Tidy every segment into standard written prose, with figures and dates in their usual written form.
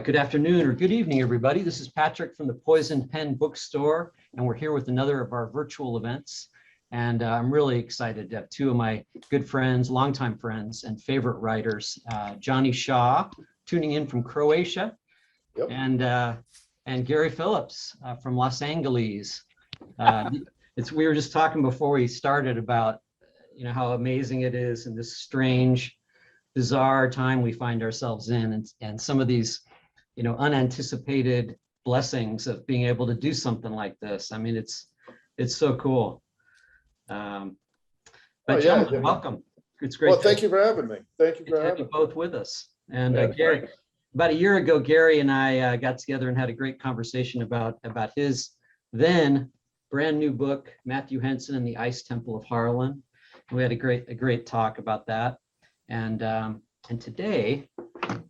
Good afternoon or good evening, everybody. This is Patrick from the Poison Pen Bookstore, and we're here with another of our virtual events. And I'm really excited to have two of my good friends, longtime friends, and favorite writers, Johnny Shaw, tuning in from Croatia, Yep. and Gary Phillips from Los Angeles. We were just talking before we started about how amazing it is in this strange, bizarre time we find ourselves in, and some of these unanticipated blessings of being able to do something like this. I mean, it's so cool. Gentlemen, welcome. It's great. Well, thank you for having me. Thank you for having you both with us. And Gary, about a year ago, Gary and I got together and had a great conversation about his then brand new book, Matthew Henson and the Ice Temple of Harlan. And we had a great talk about that. And today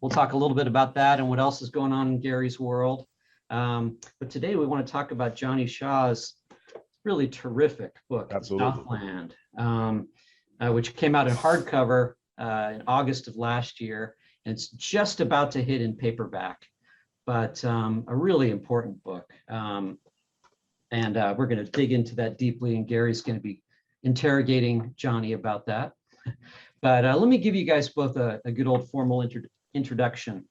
we'll talk a little bit about that and what else is going on in Gary's world. But today we want to talk about Johnny Shaw's really terrific book, Southland, which came out in hardcover in August of last year. And it's just about to hit in paperback, but a really important book. And we're going to dig into that deeply, and Gary's going to be interrogating Johnny about that. But let me give you guys both a good old formal introduction.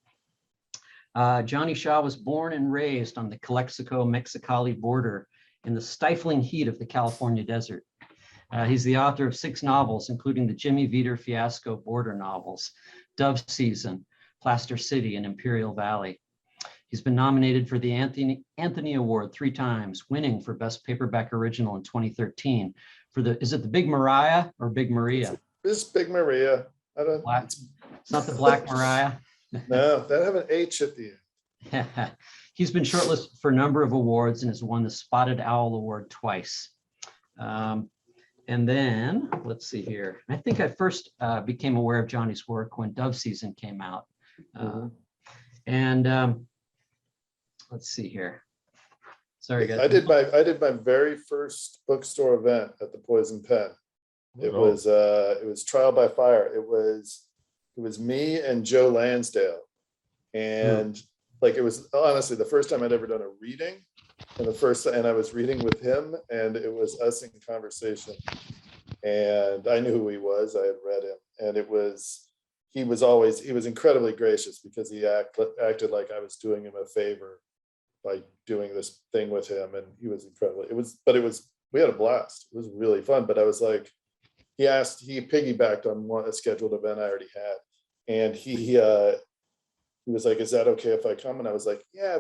Johnny Shaw was born and raised on the Calexico-Mexicali border in the stifling heat of the California desert. He's the author of 6 novels, including the Jimmy Veeder fiasco border novels, Dove Season, Plaster City, and Imperial Valley. He's been nominated for the Anthony Award 3 times, winning for Best Paperback Original in 2013 for is it the Big Mariah or Big Maria? It's Big Maria. It's not the Black Mariah. No, that have an H at the end. He's been shortlisted for a number of awards and has won the Spotted Owl Award twice. And then, let's see here. I think I first became aware of Johnny's work when Dove Season came out. Let's see here. Sorry, guys. I did my very first bookstore event at the Poison Pen. It was Trial by Fire. It was me and Joe Lansdale, and it was honestly the first time I'd ever done a reading, and I was reading with him, and it was us in conversation, and I knew who he was. I had read him, and he was incredibly gracious because he acted like I was doing him a favor by doing this thing with him, and he was incredible. We had a blast. It was really fun, but I was like, he piggybacked on a scheduled event I already had. And he was like, is that okay if I come? And I was like, yeah,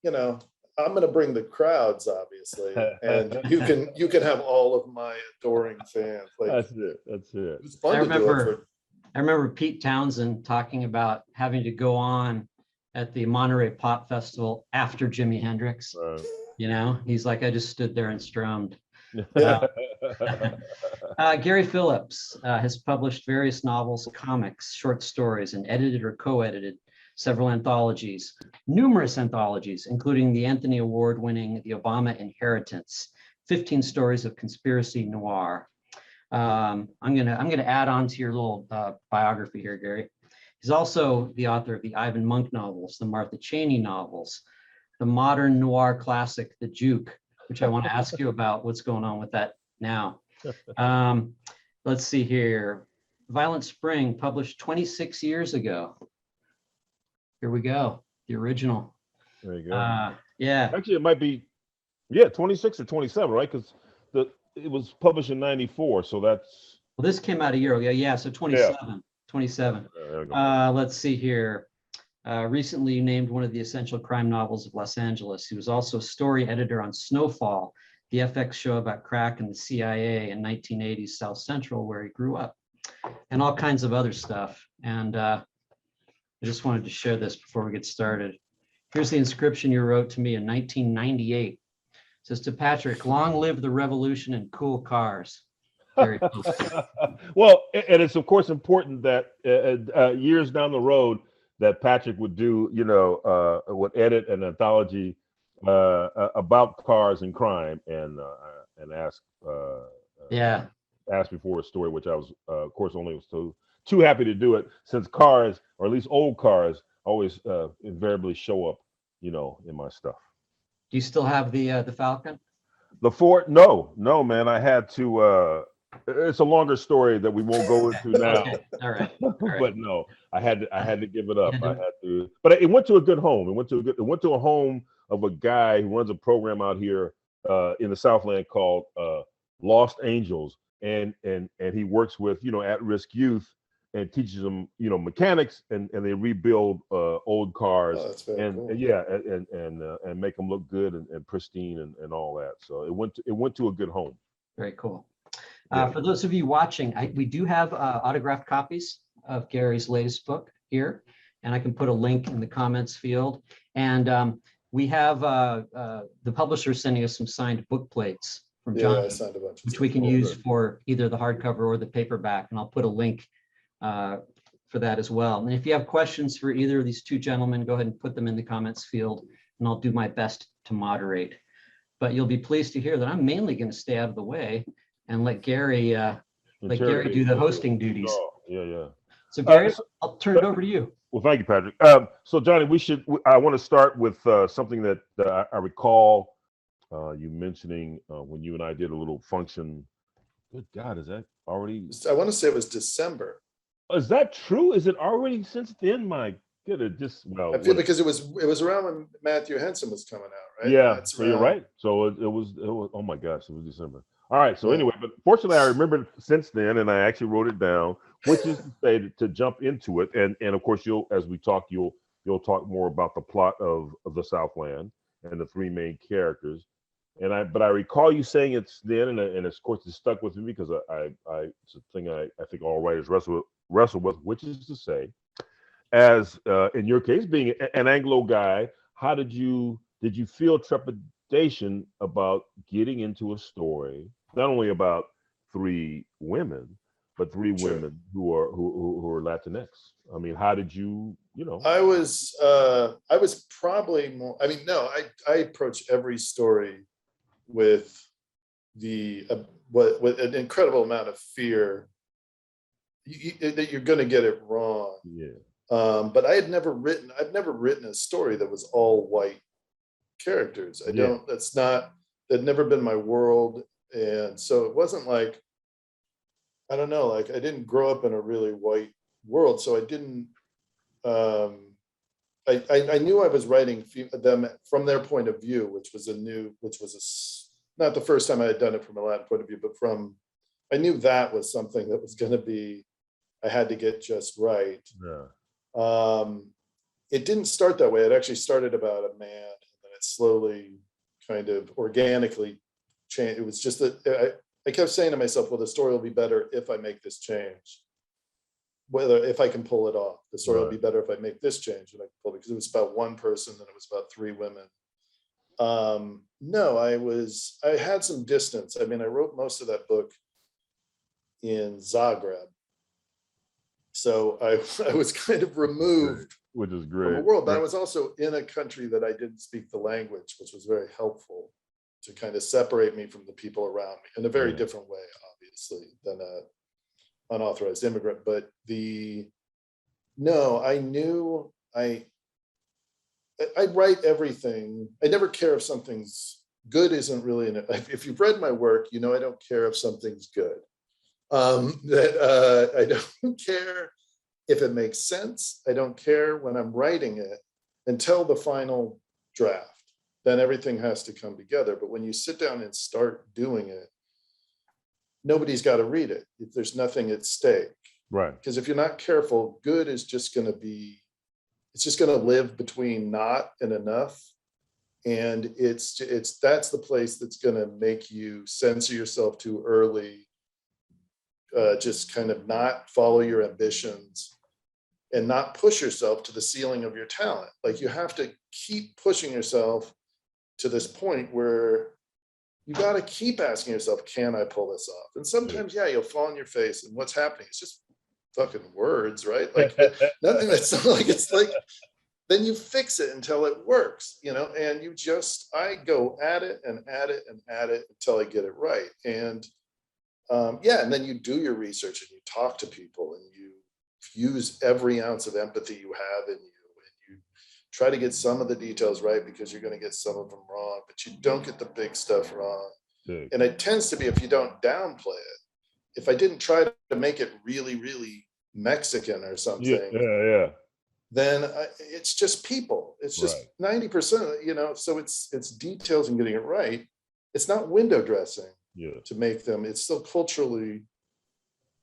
I'm going to bring the crowds, obviously. And you can have all of my adoring fans. That's it. It was fun I remember Pete Townsend talking about having to go on at the Monterey Pop Festival after Jimi Hendrix. He's like, I just stood there and strummed. Gary Phillips has published various novels, comics, short stories, and edited or co-edited several anthologies, numerous anthologies, including the Anthony Award-winning The Obama Inheritance, 15 stories of conspiracy noir. I'm gonna add on to your little biography here, Gary. He's also the author of the Ivan Monk novels, the Martha Cheney novels, the modern noir classic, The Juke, which I want to ask you about what's going on with that now. Let's see here. Violent Spring, published 26 years ago. Here we go. The original. There you go. Yeah. Actually, it might be, 26 or 27, right? Because it was published in 94, so that's. Well, this came out a year ago. Yeah, so 27. Yeah. 27. Let's see here. Recently named one of the essential crime novels of Los Angeles. He was also a story editor on Snowfall, the FX show about crack and the CIA in 1980s South Central, where he grew up, and all kinds of other stuff. And I just wanted to share this before we get started. Here's the inscription you wrote to me in 1998. It says, to Patrick, long live the revolution and cool cars. Very cool. Well, and it's of course important that years down the road that Patrick would do, would edit an anthology about cars and crime, and ask me for a story, which I was, of course, only was too happy to do it, since cars, or at least old cars, always invariably show up, in my stuff. Do you still have the Falcon? The fort? No, no, man. I had to. It's a longer story that we won't go into now. Okay. All right. All right. But no, I had to give it up. Yeah, I had to, but it went to a good home. It went to a home of a guy who runs a program out here in the Southland called Lost Angels, and he works with at-risk youth and teaches them mechanics, and they rebuild old cars, Oh, that's very and cool. yeah, and make them look good and pristine and all that. So it went to a good home. Very cool. Yeah. For those of you watching, we do have autographed copies of Gary's latest book here, and I can put a link in the comments field. And we have the publisher sending us some signed book plates from Yeah, Johnny, I signed a bunch of which stuff. we can Oh, use good. for either the hardcover or the paperback, and I'll put a link for that as well. And if you have questions for either of these two gentlemen, go ahead and put them in the comments field, and I'll do my best to moderate. But you'll be pleased to hear that I'm mainly going to stay out of the way and let Gary do the hosting duties. Oh, yeah. So Gary, So- I'll turn it over to you. Well, thank you, Patrick. So Johnny, I want to start with something that I recall you mentioning when you and I did a little function. Good God, is that already? I want to say it was December. Is that true? Is it already since then? My goodness, well, I feel because it was around when Matthew Henson was coming out, right? yeah. That's So you're around- right. So it was. Oh my gosh, it was December. All right. So Yeah. anyway, but fortunately, I remembered since then, and I actually wrote it down, which is to say to jump into it, and of course as we talk, you'll talk more about the plot of the Southland and the three main characters. But I recall you saying it's then, and of course it stuck with me because it's a thing I think all writers wrestle with, which is to say, as in your case, being an Anglo guy, how did you feel trepidation about getting into a story not only about three women, but three Sure. women who are Latinx? I mean, how did you I was probably more. I mean, no, I approach every story with the with an incredible amount of fear that you're going to get it wrong. Yeah. But I've never written a story that was all white characters. That'd never been my world. And so it wasn't like, I don't know, like I didn't grow up in a really white world. So I didn't, I knew I was writing them from their point of view, which was not the first time I had done it from a Latin point of view, but I knew that was something that was going to be, I had to get just right. Yeah. It didn't start that way. It actually started about a man, and then it slowly kind of organically changed. It was just that I kept saying to myself, well, the story will be better if I make this change. If I can pull it off, the story will be better if I make this change, and I can pull it, because it was about one person, then it was about three women. No, I had some distance. I mean, I wrote most of that book in Zagreb. So I was kind of removed, which is from great. the world, but I was also in a country that I didn't speak the language, which was very helpful to kind of separate me from the people around me in a very different way, obviously, than an unauthorized immigrant. But I knew I write everything. I never care if something's good. Isn't really if you've read my work, I don't care if something's good. I don't care if it makes sense. I don't care when I'm writing it until the final draft. Then everything has to come together. But when you sit down and start doing it, nobody's got to read it. If there's nothing at stake. Right. Because if you're not careful, good is just going to be, it's just going to live between not and enough. And that's the place that's going to make you censor yourself too early. Just kind of not follow your ambitions and not push yourself to the ceiling of your talent. Like you have to keep pushing yourself to this point where you got to keep asking yourself, can I pull this off? And sometimes, you'll fall on your face, and what's happening? It's just fucking words, right? Like nothing that's not like, it's like, then you fix it until it works, and I go at it and at it and at it until I get it right. And and then you do your research and you talk to people and you use every ounce of empathy you have in you, and try to get some of the details right because you're going to get some of them wrong, but you don't get the big stuff wrong. Big. And it tends to be, if you don't downplay it, if I didn't try to make it really, really Mexican or something, Yeah. then it's just people. It's just Right. 90%, so it's details and getting it right. It's not window dressing to make them. It's still culturally,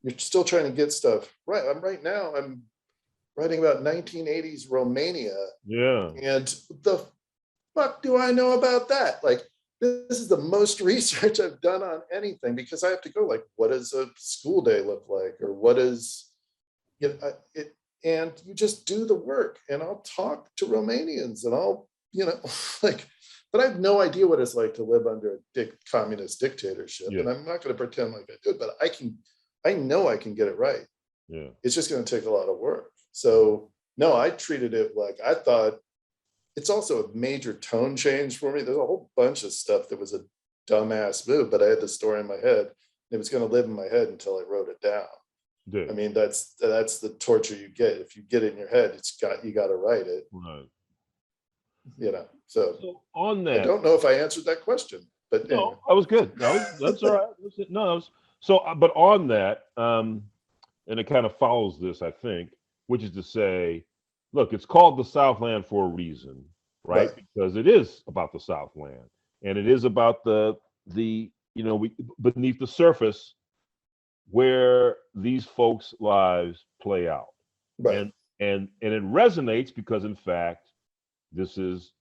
you're still trying to get stuff right. I'm writing about 1980s Romania. Yeah. And the fuck do I know about that? Like, this is the most research I've done on anything, because I have to go like, what does a school day look like? Or what is, and you just do the work, and I'll talk to Romanians and I'll, like, but I have no idea what it's like to live under a communist dictatorship. Yeah. And I'm not going to pretend like I do, but I know I can get it right. Yeah. It's just going to take a lot of work. So no, I treated it like, I thought, it's also a major tone change for me. There's a whole bunch of stuff that was a dumbass move, but I had the story in my head. It was going to live in my head until I wrote it down. Yeah. I mean, that's the torture you get. If you get it in your head, you got to write it. Right. So on that, I don't know if I answered that question, but no, anyway. that was good. That's all right. No, that was, so, but on that, and it kind of follows this, I think, which is to say, look, it's called the Southland for a reason, right? Because it is about the Southland, and it is about the beneath the surface where these folks' lives play out, Right. and it resonates because, in fact, this is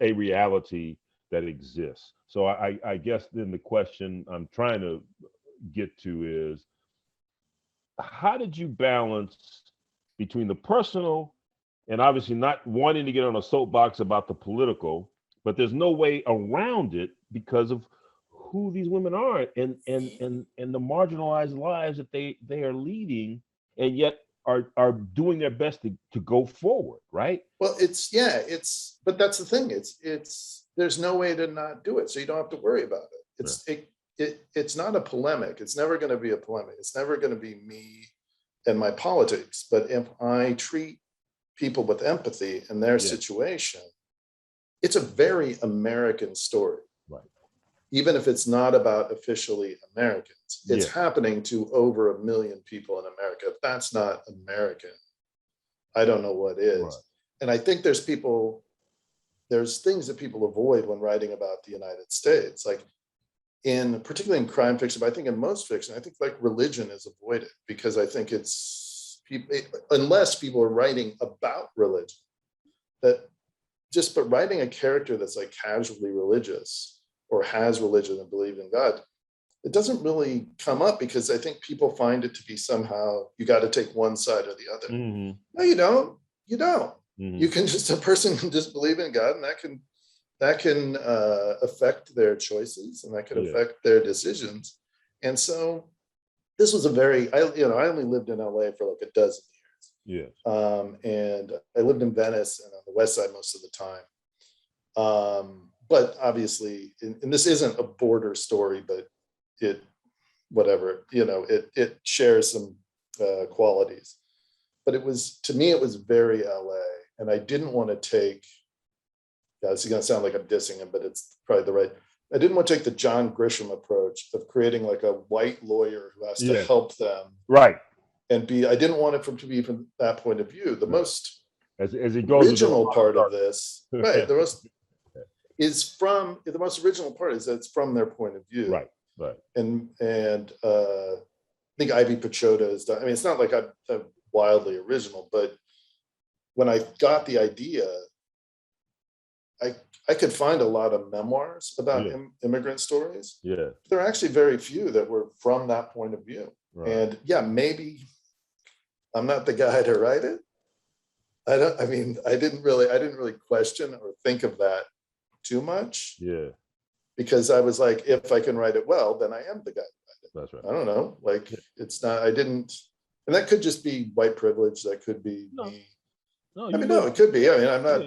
a reality that exists. So I guess then the question I'm trying to get to is, how did you balance between the personal and obviously not wanting to get on a soapbox about the political, but there's no way around it because of who these women are and the marginalized lives that they are leading, and yet are doing their best to go forward, right? Well, but that's the thing. There's no way to not do it. So you don't have to worry about it. It's not a polemic. It's never going to be a polemic. It's never going to be me and my politics. But if I treat people with empathy in their situation, it's a very American story. Right. Even if it's not about officially Americans, it's happening to over 1 million people in America. If that's not American, I don't know what is. Right. And I think there's things that people avoid when writing about the United States, like particularly in crime fiction, but I think in most fiction, I think like religion is avoided, because I think unless people are writing about religion, but writing a character that's like casually religious or has religion and believe in God, it doesn't really come up, because I think people find it to be somehow you got to take one side or the other. Mm-hmm. No, you don't. You don't. Mm-hmm. You can a person can just believe in God, and that can affect their choices, and that can affect their decisions. And so this was I only lived in LA for like a dozen years. Yeah. And I lived in Venice and on the West Side most of the time. But obviously, and this isn't a border story, but it shares some qualities. But to me, it was very LA. And I didn't want to take, this is going to sound like I'm dissing him, but it's probably I didn't want to take the John Grisham approach of creating like a white lawyer who has to help them. Right. And I didn't want it to be from that point of view. The most as it goes original part of this, right? The most original part is that it's from their point of view. Right. Right. And I think Ivy Pachota has done. I mean, it's not like I'm wildly original, but when I got the idea, I could find a lot of memoirs about immigrant stories. Yeah. There are actually very few that were from that point of view. Right. And maybe I'm not the guy to write it. I didn't really question or think of that too much. Yeah. Because I was like, if I can write it well, then I am the guy to write it. That's right. I don't know. Like it's not, and that could just be white privilege. That could be me. No, it could be. I mean, I'm not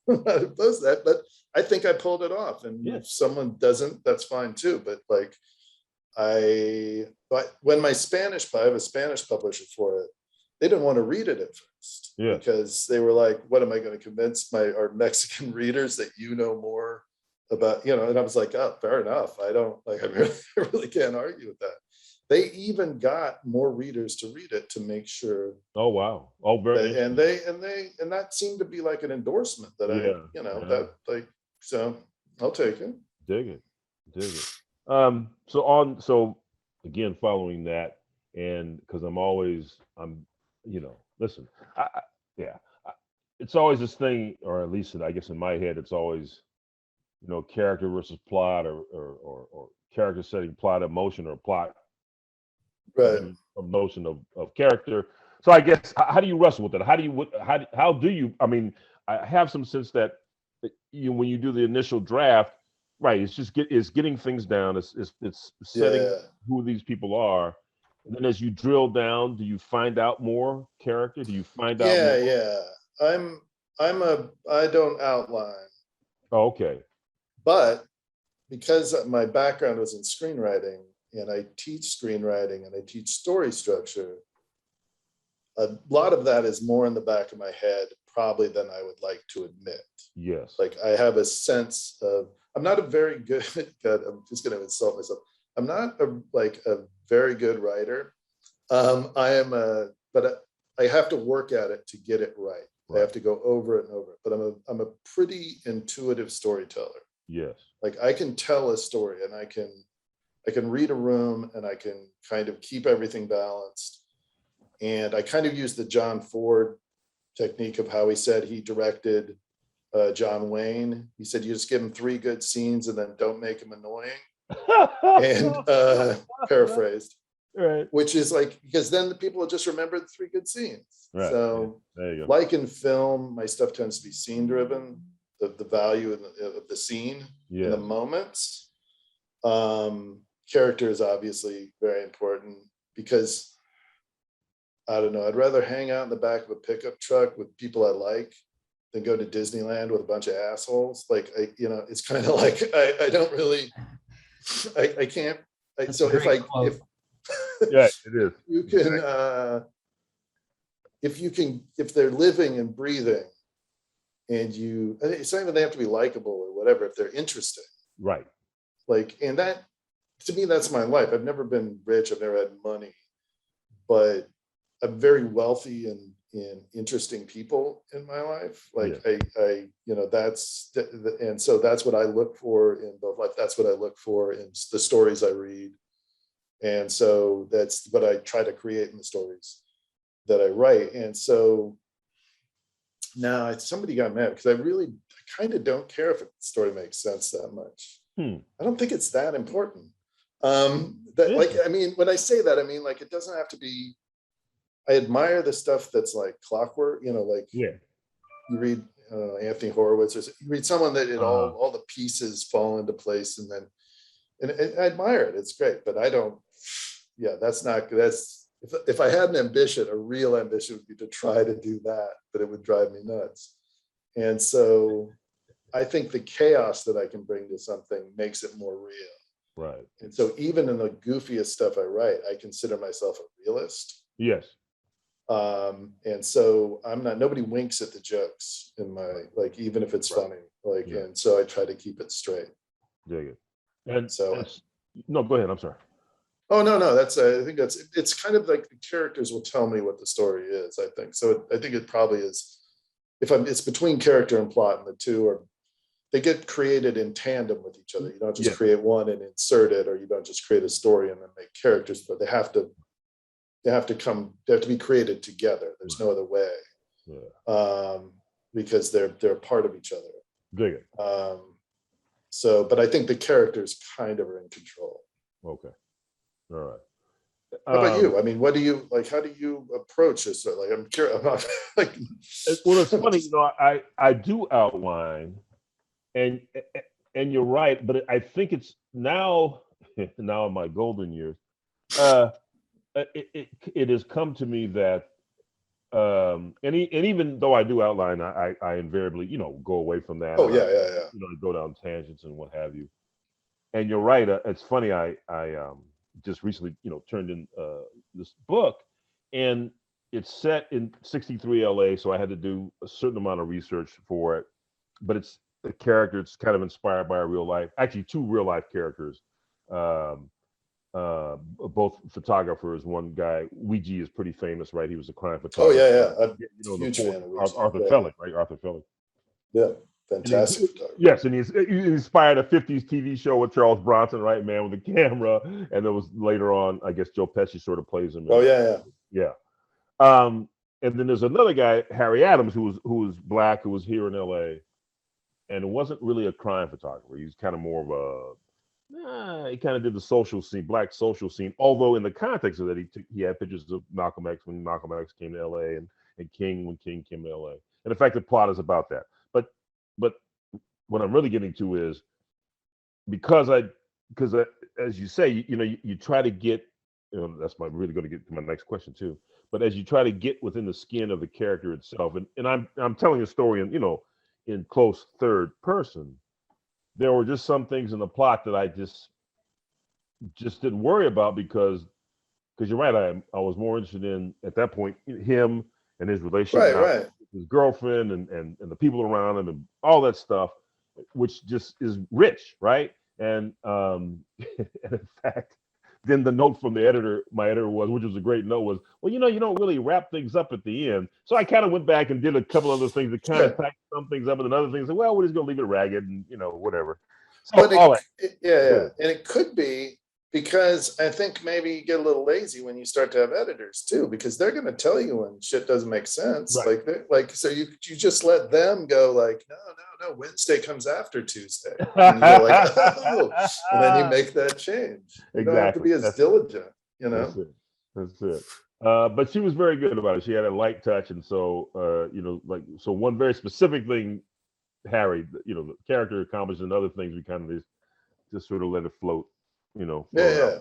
opposed to that, but I think I pulled it off. And if someone doesn't, that's fine too. But like when I have a Spanish publisher for it, they didn't want to read it at first. honest, Yeah. because they were like, what am I going to convince our Mexican readers that you know more about, and I was like, oh, fair enough. I don't like, I really can't argue with that. They even got more readers to read it to make sure. Oh, wow. Oh, very that, and that seemed to be like an endorsement that that like, so I'll take it. Dig it. So again, following that, and because listen, yeah, it's always this thing, or at least I guess in my head, it's always, character versus plot, or character setting plot emotion, or plot Right. emotion of character. So I guess, how do you wrestle with it? How do you, I mean, I have some sense that when you do the initial draft, right, it's getting things down, it's setting who these people are, and then as you drill down, do you find out more character? Do you find out more? Yeah. I don't outline. Oh, okay. But because my background was in screenwriting, and I teach screenwriting and I teach story structure, a lot of that is more in the back of my head probably than I would like to admit. Yes. Like, I have a sense of, I'm not a very good, God, I'm just going to insult myself. I'm not a very good writer. But I have to work at it to get it right. I have to go over it and over it. But I'm a pretty intuitive storyteller. Yes. Like, I can tell a story, and I can read a room, and I can kind of keep everything balanced. And I kind of use the John Ford technique of how he said he directed John Wayne. He said, you just give him 3 good scenes and then don't make him annoying. And paraphrased. Right. Which is like, because then the people will just remember the 3 good scenes. Right. So there you go. like in film, my stuff tends to be scene driven, the value of the scene, in the moments. Character is obviously very important, because I don't know, I'd rather hang out in the back of a pickup truck with people I like than go to Disneyland with a bunch of assholes. Like, it's kind of like, I don't really, I can't. So if yeah, it is. You can, if they're living and breathing, and it's not even they have to be likable or whatever, if they're interesting. Right. Like, and that, to me, that's my life. I've never been rich. I've never had money, but I'm very wealthy and interesting people in my life. Like, and so that's what I look for in both life. That's what I look for in the stories I read. And so that's what I try to create in the stories that I write. And so now somebody got mad because I kind of don't care if a story makes sense that much. I don't think it's that important. I mean, when I say that, I mean, like, it doesn't have to be, I admire the stuff that's like clockwork, you read Anthony Horowitz, or you read someone that all the pieces fall into place, and I admire it. It's great, but I don't, if I had an ambition, a real ambition would be to try to do that, but it would drive me nuts. And so I think the chaos that I can bring to something makes it more real. Right. And so even in the goofiest stuff I write, I consider myself a realist. Yes. And so nobody winks at the jokes in my, like, even if it's funny, and so I try to keep it straight. Dig it. And so, no, go ahead. I'm sorry. Oh, no, I think it's kind of like the characters will tell me what the story is, I think. So I think it probably is, it's between character and plot, and the two they get created in tandem with each other. You don't just create one and insert it, or you don't just create a story and then make characters, but they have to be created together. There's no other way. Because they're part of each other. Dig it. But I think the characters kind of are in control. Okay. All right. How about you? I mean, what do you like? How do you approach this? Like, I'm curious. I'm not, like, well, it's funny, I do outline, and you're right, but I think it's now in my golden years, it has come to me that, and even though I do outline, I invariably, go away from that. Oh, Go down tangents and what have you. And you're right. It's funny. I just recently, turned in this book, and it's set in 63 LA, so I had to do a certain amount of research for it. But it's the character, it's kind of inspired by a real life, actually two real life characters. Um, Both photographers. One guy, Ouija, is pretty famous, right? He was a crime Oh photographer. yeah, yeah. I'm You a know, the huge fan of Ouija. Arthur Yeah, Felick, right? Arthur Felick. yeah. And he's, Fantastic photographer. yes, and he inspired a 50s TV show with Charles Bronson, right, man, with the camera. And there was later on, I guess Joe Pesci sort of plays him. Oh yeah, yeah. And then there's another guy, Harry Adams, who was black, who was here in LA, and wasn't really a crime photographer. He was kind of more of he kind of did the social scene, black social scene. Although in the context of that, he had pictures of Malcolm X when Malcolm X came to LA, and King when King came to LA. And in fact, the plot is about that. But what I'm really getting to is because as you say, you try to get, that's really going to get to my next question too. But as you try to get within the skin of the character itself, and I'm telling a story in close third person, there were just some things in the plot that I just didn't worry about because you're right, I was more interested in at that point him and his relationship Right. with his girlfriend and the people around him and all that stuff, which just is rich, right? And and in fact, then the note from the editor, my editor which was a great note, was, well, you don't really wrap things up at the end. So I kind of went back and did a couple other things that kind of tightened some things up, and then other things that, well, we're just gonna leave it ragged and whatever. So But all that. yeah, and it could be because I think maybe you get a little lazy when you start to have editors too, because they're going to tell you when shit doesn't make sense. Right. So you just let them go like, no, Wednesday comes after Tuesday, and you go like, oh, and then you make that change. You don't have to be as diligent, That's it. But she was very good about it. She had a light touch, and so so one very specific thing, Harry, the character accomplished, and other things we kind of just sort of let it float, Yeah.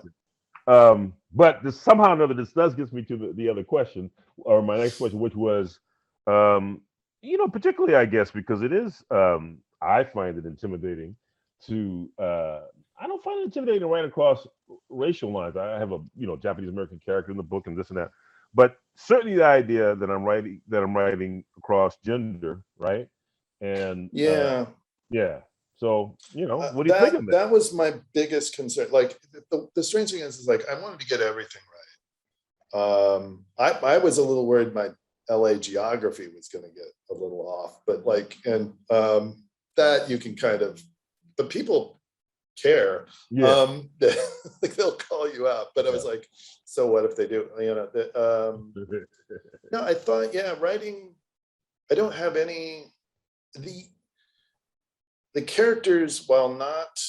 But somehow or another, this does get me to the other question, or my next question, which was, particularly, I guess, because it is, I find it intimidating to, I don't find it intimidating right across racial lines. I have a, Japanese American character in the book and this and that, but certainly the idea that I'm writing across gender, right? And Yeah. So, what do you think of that? That was my biggest concern. Like the strange thing is like I wanted to get everything right. I was a little worried my LA geography was going to get a little off, but that you can kind of, but people care. Yeah. Like they'll call you out. But I was like, so what if they do? No, I thought, writing. I don't have any the characters, while not,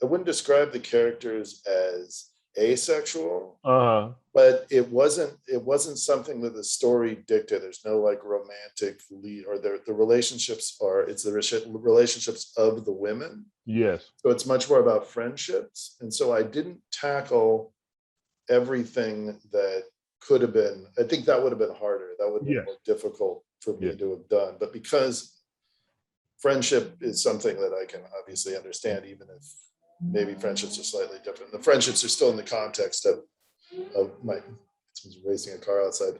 I wouldn't describe the characters as asexual, but it wasn't something that the story dictated. There's no like romantic lead, or the relationships it's the relationships of the women. Yes. So it's much more about friendships. And so I didn't tackle everything that could have been. I think that would have been harder. That would have been more difficult for me to have done. But because friendship is something that I can obviously understand, even if maybe friendships are slightly different. The friendships are still in the context of my, someone's racing a car outside.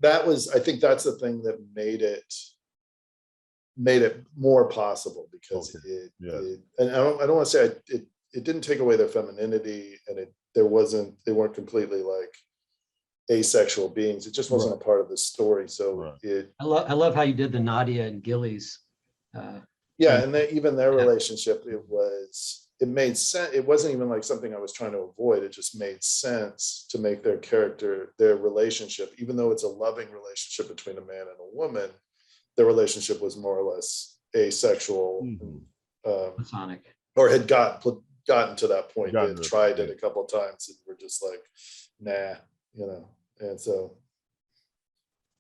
That was, I think that's the thing that made it more possible, because and I don't want to say it didn't take away their femininity, and they weren't completely like asexual beings. It just wasn't a part of the story. So I love how you did the Nadia and Gillies. And even their relationship, it made sense. It wasn't even like something I was trying to avoid. It just made sense to make their relationship, even though it's a loving relationship between a man and a woman, their relationship was more or less asexual, platonic, or had gotten to that point. They had tried it a couple of times and were just like, nah. And so,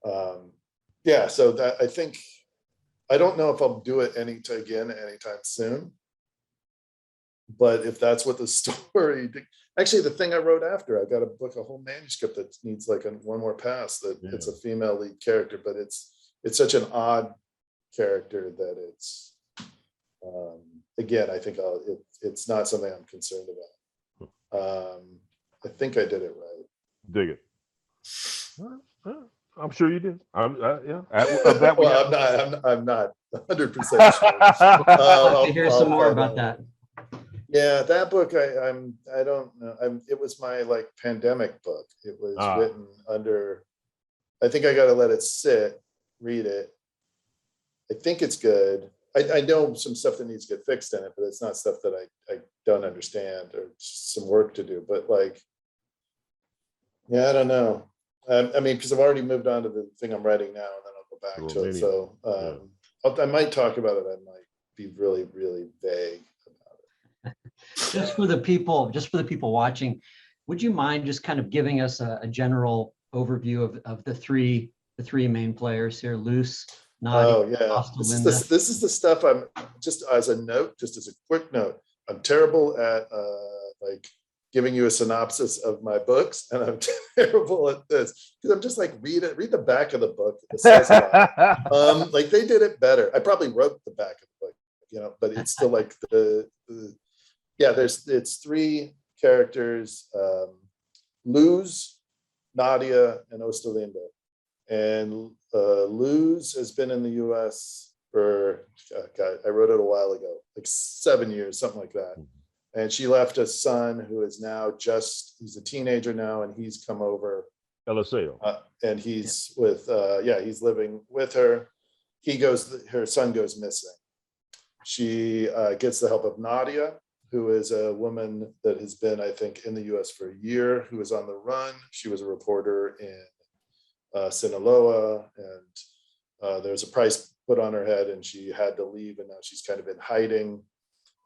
so that I think, I don't know if I'll do it anytime soon, but if that's what the story, actually the thing I wrote after, I got a whole manuscript that needs like one more pass, that it's a female lead character, but it's such an odd character that it's, again, I think it's not something I'm concerned about. I think I did it right. Dig it. I'm sure you did. Yeah. Of that we Well, have. I'm not 100% sure. I'll have to hear some more find about out. that. Yeah, that book, I don't know. It was my like pandemic book. It was written under, I think I got to let it sit, read it. I think it's good. I know some stuff that needs to get fixed in it, but it's not stuff that I don't understand or just some work to do. But like, yeah, I don't know. I mean, because I've already moved on to the thing I'm writing now, and then I'll go back to it. So I might talk about it. I might be really, really vague about it. Just for the people watching, would you mind just kind of giving us a general overview of the three main players here, Luce, Nadia, Oh yeah, Ostalinda? this is the stuff I'm just as a note, just as a quick note. I'm terrible at like giving you a synopsis of my books, and I'm terrible at this because I'm just like read the back of the book. It says a lot. Like they did it better. I probably wrote the back of the book, you know, but it's still like it's three characters: Luz, Nadia, and Ostalinda. And Luz has been in the U.S. for, God, I wrote it a while ago, like 7 years, something like that. And she left a son who is now he's a teenager now, and he's come over. LSAO. And he's with, he's living with her. Her son goes missing. She gets the help of Nadia, who is a woman that has been, I think, in the U.S. for a year, who is on the run. She was a reporter in Sinaloa, and there's a price put on her head, and she had to leave, and now she's kind of in hiding,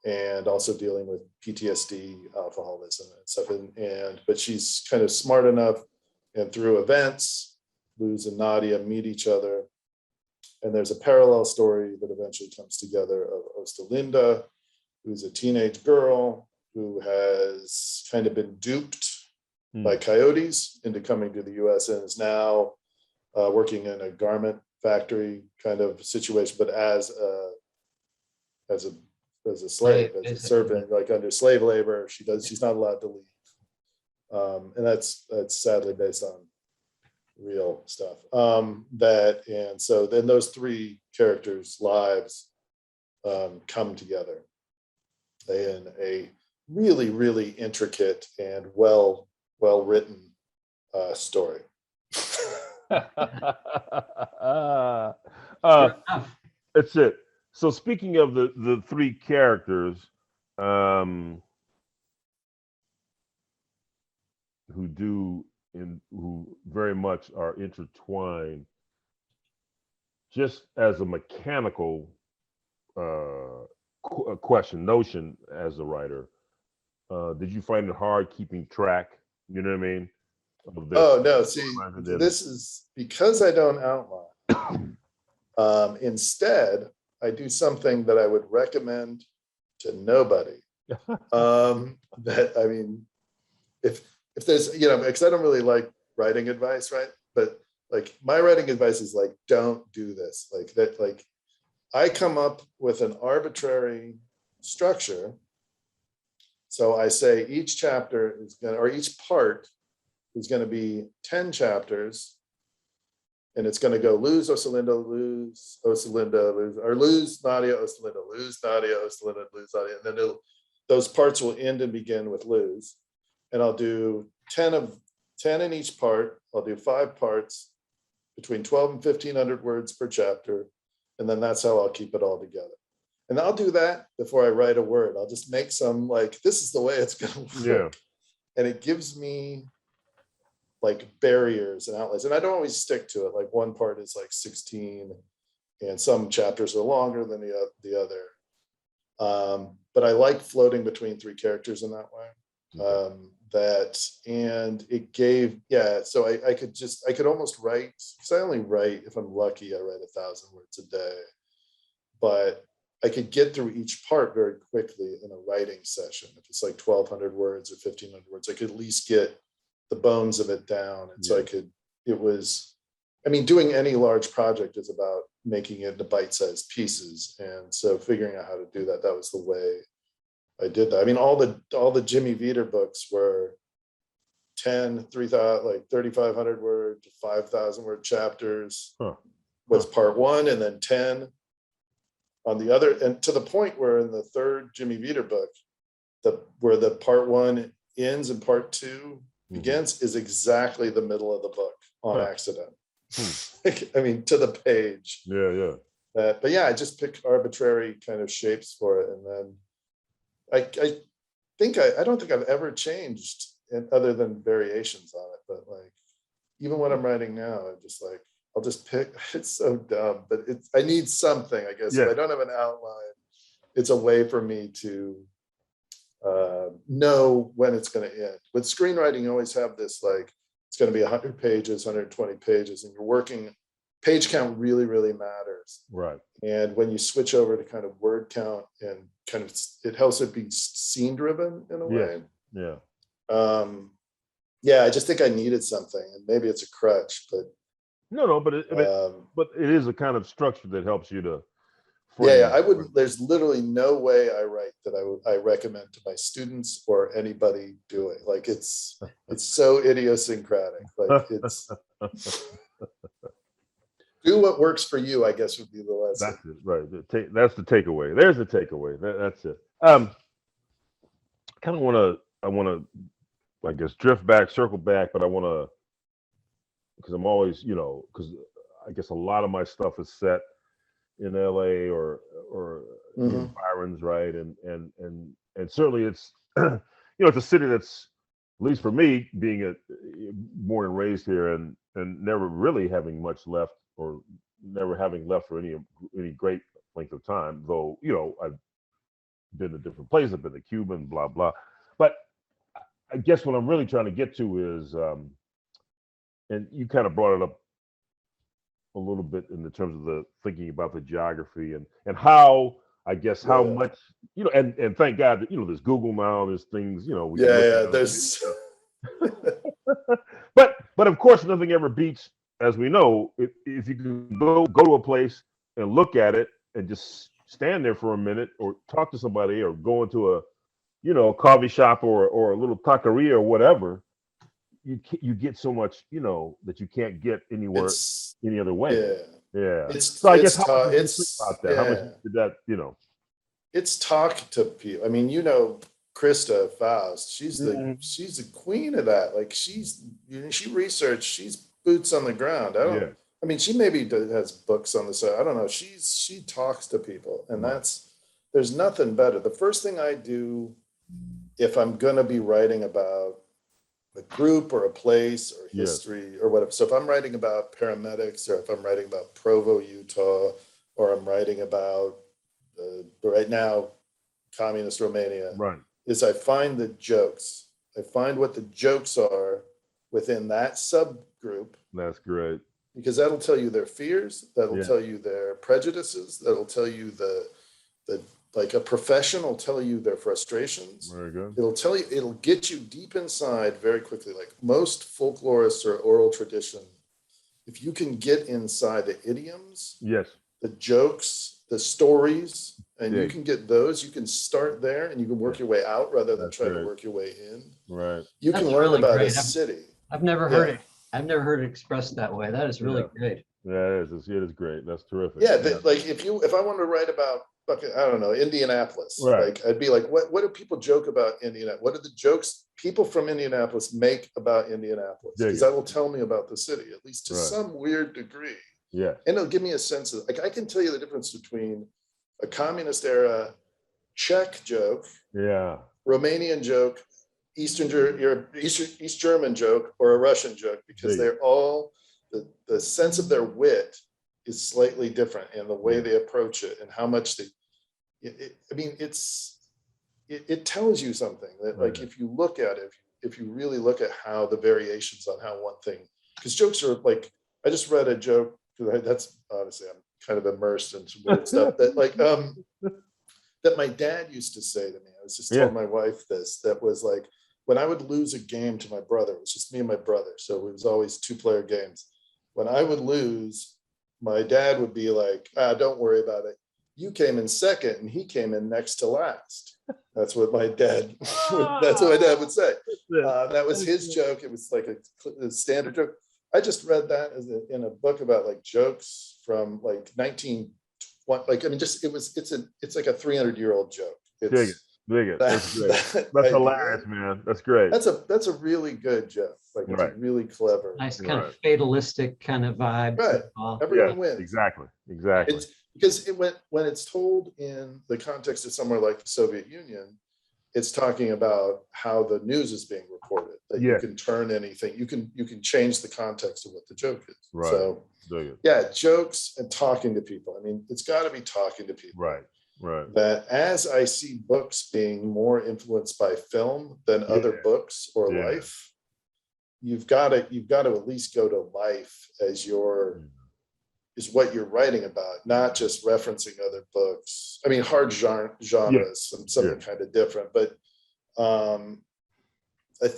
and also dealing with PTSD, alcoholism, and stuff. But she's kind of smart enough, and through events, Luz and Nadia meet each other, and there's a parallel story that eventually comes together of Ostalinda, who's a teenage girl who has kind of been duped by coyotes into coming to the U.S. and is now working in a garment factory kind of situation, but as a slave, as a servant, like under slave labor. She's not allowed to leave, and that's sadly based on real stuff. And so then those three characters' lives come together in a really, really intricate and well written story. That's it. So speaking of the three characters who very much are intertwined, just as a mechanical notion as a writer, did you find it hard keeping track? You know what I mean? Oh no, see, this is because I don't outline. Instead, I do something that I would recommend to nobody. If there's, because I don't really like writing advice, right? But like my writing advice is like, don't do this. Like that, like I come up with an arbitrary structure. So I say each chapter or each part is going to be 10 chapters, and it's going to go Luz, Ostalinda, Luz, Ostalinda, Luz, or Luz, Nadia, Ostalinda, Luz, Nadia, Ostalinda, Luz, Nadia, and then those parts will end and begin with Luz. And I'll do 10 in each part. I'll do 5 parts between 12 and 1,500 words per chapter, and then that's how I'll keep it all together. And I'll do that before I write a word. I'll just make some like, this is the way it's going to work. Yeah. And it gives me like barriers and outlines. And I don't always stick to it. Like one part is like 16 and some chapters are longer than the other. But I like floating between 3 characters in that way. And it gave, so I could almost write, because I only write, if I'm lucky, I write 1,000 words a day. But I could get through each part very quickly in a writing session. If it's like 1,200 words or 1,500 words, I could at least get the bones of it down. And so doing any large project is about making it into bite-sized pieces. And so figuring out how to do that was the way I did that. I mean, all the Jimmy Veeder books were 10, 3,000, like 3,500 word to 5,000 word chapters Huh. was part one, and then 10 on the other, and to the point where in the third Jimmy Veter book, where the part one ends and part two begins is exactly the middle of the book on accident. I mean, to the page. Yeah. But yeah, I just picked arbitrary kind of shapes for it, and then I don't think I've ever changed other than variations on it. But like, even when I'm writing now, I'm just like, I'll just pick. It's so dumb, but I need something, I guess. Yeah. If I don't have an outline, it's a way for me to know when it's going to end. With screenwriting, you always have this, like, it's going to be 100 pages, 120 pages, and you're working, page count really, really matters. Right. And when you switch over to kind of word count and kind of, it helps it be scene driven in a way. Yeah. Yeah, I just think I needed something, and maybe it's a crutch, but No, but it is a kind of structure that helps you to frame. Yeah, I wouldn't. There's literally no way I write that I recommend to my students or anybody doing. Like, it's so idiosyncratic. Like, it's do what works for you, I guess, would be the lesson. That's it, right? That's the takeaway. There's the takeaway. That's it. I want to, I guess, drift back, circle back, but I want to, because I'm always, because I guess a lot of my stuff is set in LA or environs, right? And certainly it's it's a city that's, at least for me, being born and raised here and never really having much left, or never having left for any great length of time, though I've been to different places. I've been to Cuba and blah blah. But I guess what I'm really trying to get to is, and you kind of brought it up a little bit in the terms of the thinking about the geography and how, I guess, how much, and thank God that, there's Google now, there's things, we can look at there's but of course nothing ever beats, as we know, if you can go to a place and look at it and just stand there for a minute or talk to somebody or go into a coffee shop or a little taqueria or whatever, you get so much, that you can't get anywhere any other way. Yeah. So I guess how much about that? How much did that, It's talk to people. I mean, Krista Faust, she's the queen of that. Like, she researched, she's boots on the ground. I mean, she maybe has books on the side. I don't know. She talks to people, and there's nothing better. The first thing I do if I'm going to be writing about a group or a place or history or whatever. So if I'm writing about paramedics, or if I'm writing about Provo, Utah, or I'm writing about right now, communist Romania, is I find the jokes. I find what the jokes are within that subgroup. That's great. Because that'll tell you their fears, that'll tell you their prejudices, that'll tell you the like a profession will tell you their frustrations. Very good. It'll get you deep inside very quickly. Like most folklorists or oral tradition, if you can get inside the idioms, the jokes, the stories, and you can get those, you can start there and you can work your way out rather than try to work your way in. Right. You can learn about a city. I've never heard it. I've never heard it expressed that way. That is really great. Yeah, it is great. That's terrific. Yeah, like if I wanted to write about I don't know, Indianapolis, like I'd be like, what do people joke about Indianapolis? What are the jokes people from Indianapolis make about Indianapolis? Because that will tell me about the city, at least to some weird degree. Yeah. And it'll give me a sense of, like, I can tell you the difference between a communist era Czech joke, Romanian joke, East German joke, or a Russian joke, because they're all, the sense of their wit is slightly different, and the way they approach it and how much it tells you something that, like, if you look at it, if you really look at how the variations on how one thing, because jokes are like, I just read a joke, that's honestly, I'm kind of immersed in some weird stuff that, like, that my dad used to say to me. I was just telling my wife this, that was like, when I would lose a game to my brother, it was just me and my brother, so it was always 2-player games. When I would lose, my dad would be like, don't worry about it. You came in second and he came in next to last. That's what my dad. That's what my dad would say. That was his joke. It was like a standard joke. I just read that in a book about like jokes from like 1920. Like I mean, it's like a 300-year-old joke. Dig it. That's great. That's hilarious, man. That's great. That's a really good joke. Like it's a really clever. Nice kind of fatalistic kind of vibe. Right. Everyone wins. Exactly. It's because when it's told in the context of somewhere like the Soviet Union, it's talking about how the news is being reported. That you can turn anything. You can change the context of what the joke is. Right. So jokes and talking to people. I mean, it's got to be talking to people. Right. That as I see books being more influenced by film than other books or life, you've got to at least go to life as is what you're writing about, not just referencing other books. I mean, hard genres, something kind of different, but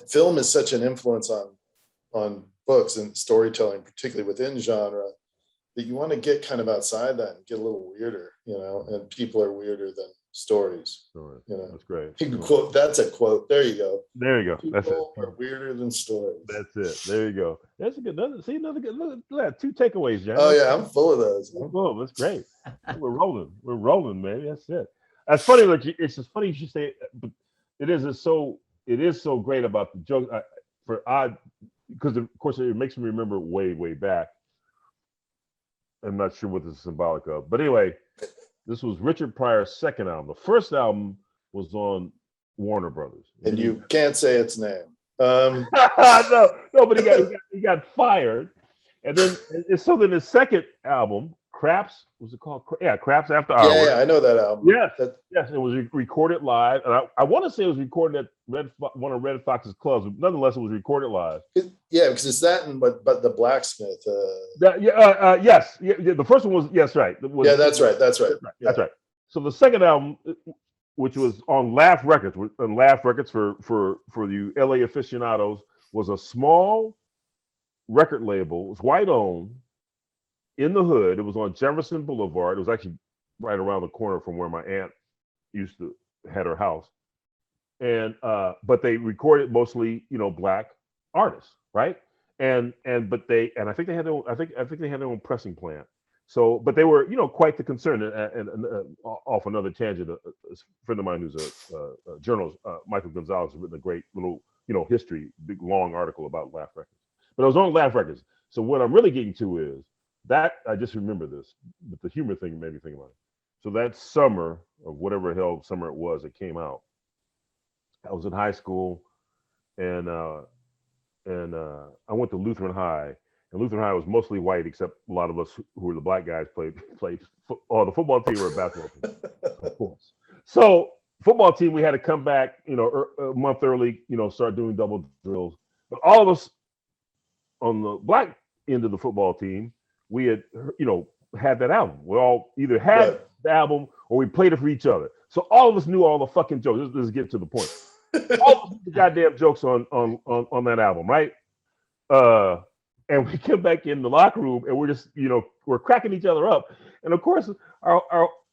film is such an influence on books and storytelling, particularly within genre, that you want to get kind of outside that and get a little weirder, and people are weirder than stories. That's great. You can quote, that's a quote. There you go. People That's it. are weirder than stories. That's it. There you go. That's a good. Another good. Look at that. 2 takeaways, John. Oh yeah, I'm full of those. Oh, that's great. We're rolling, man. That's it. That's funny. Like it's just funny you should say, but it is so great about the joke. Because of course it makes me remember way back. I'm not sure what this is symbolic of, but anyway, this was Richard Pryor's second album. The first album was on Warner Brothers, and you can't say its name. No, but he got fired, and then his second album, Craps, was it called? Yeah, Craps After Hours. Yeah, I know that album. Yes, it was recorded live, and I want to say it was recorded at one of Red Fox's clubs, but nonetheless, it was recorded live. Because it's that and but the Blacksmith. Yes, the first one was right. That's right. That's right. So the second album, which was on Laugh Records, for you LA aficionados, was a small record label. It was white owned. In the hood, it was on Jefferson Boulevard. It was actually right around the corner from where my aunt had her house. And but they recorded mostly, Black artists, right? And I think they had their own, I think they had their own pressing plant. So, but they were, quite the concern. And off another tangent, a friend of mine who's a journalist, Michael Gonzalez, has written a great little, history, big long article about Laugh Records. But it was on Laugh Records. So what I'm really getting to is that I just remember this, but the humor thing made me think about it. So that summer of whatever hell summer it was, it came out. I was in high school, and I went to Lutheran High, and Lutheran High was mostly white, except a lot of us who were the black guys played the football team or basketball team, of course. So football team, we had to come back, a month early, start doing double drills. But all of us on the black end of the football team, we had, had that album. We all either had the album or we played it for each other. So all of us knew all the fucking jokes. Let's get to the point. All of the goddamn jokes on that album, right? And we came back in the locker room and we're just, we're cracking each other up. And of course,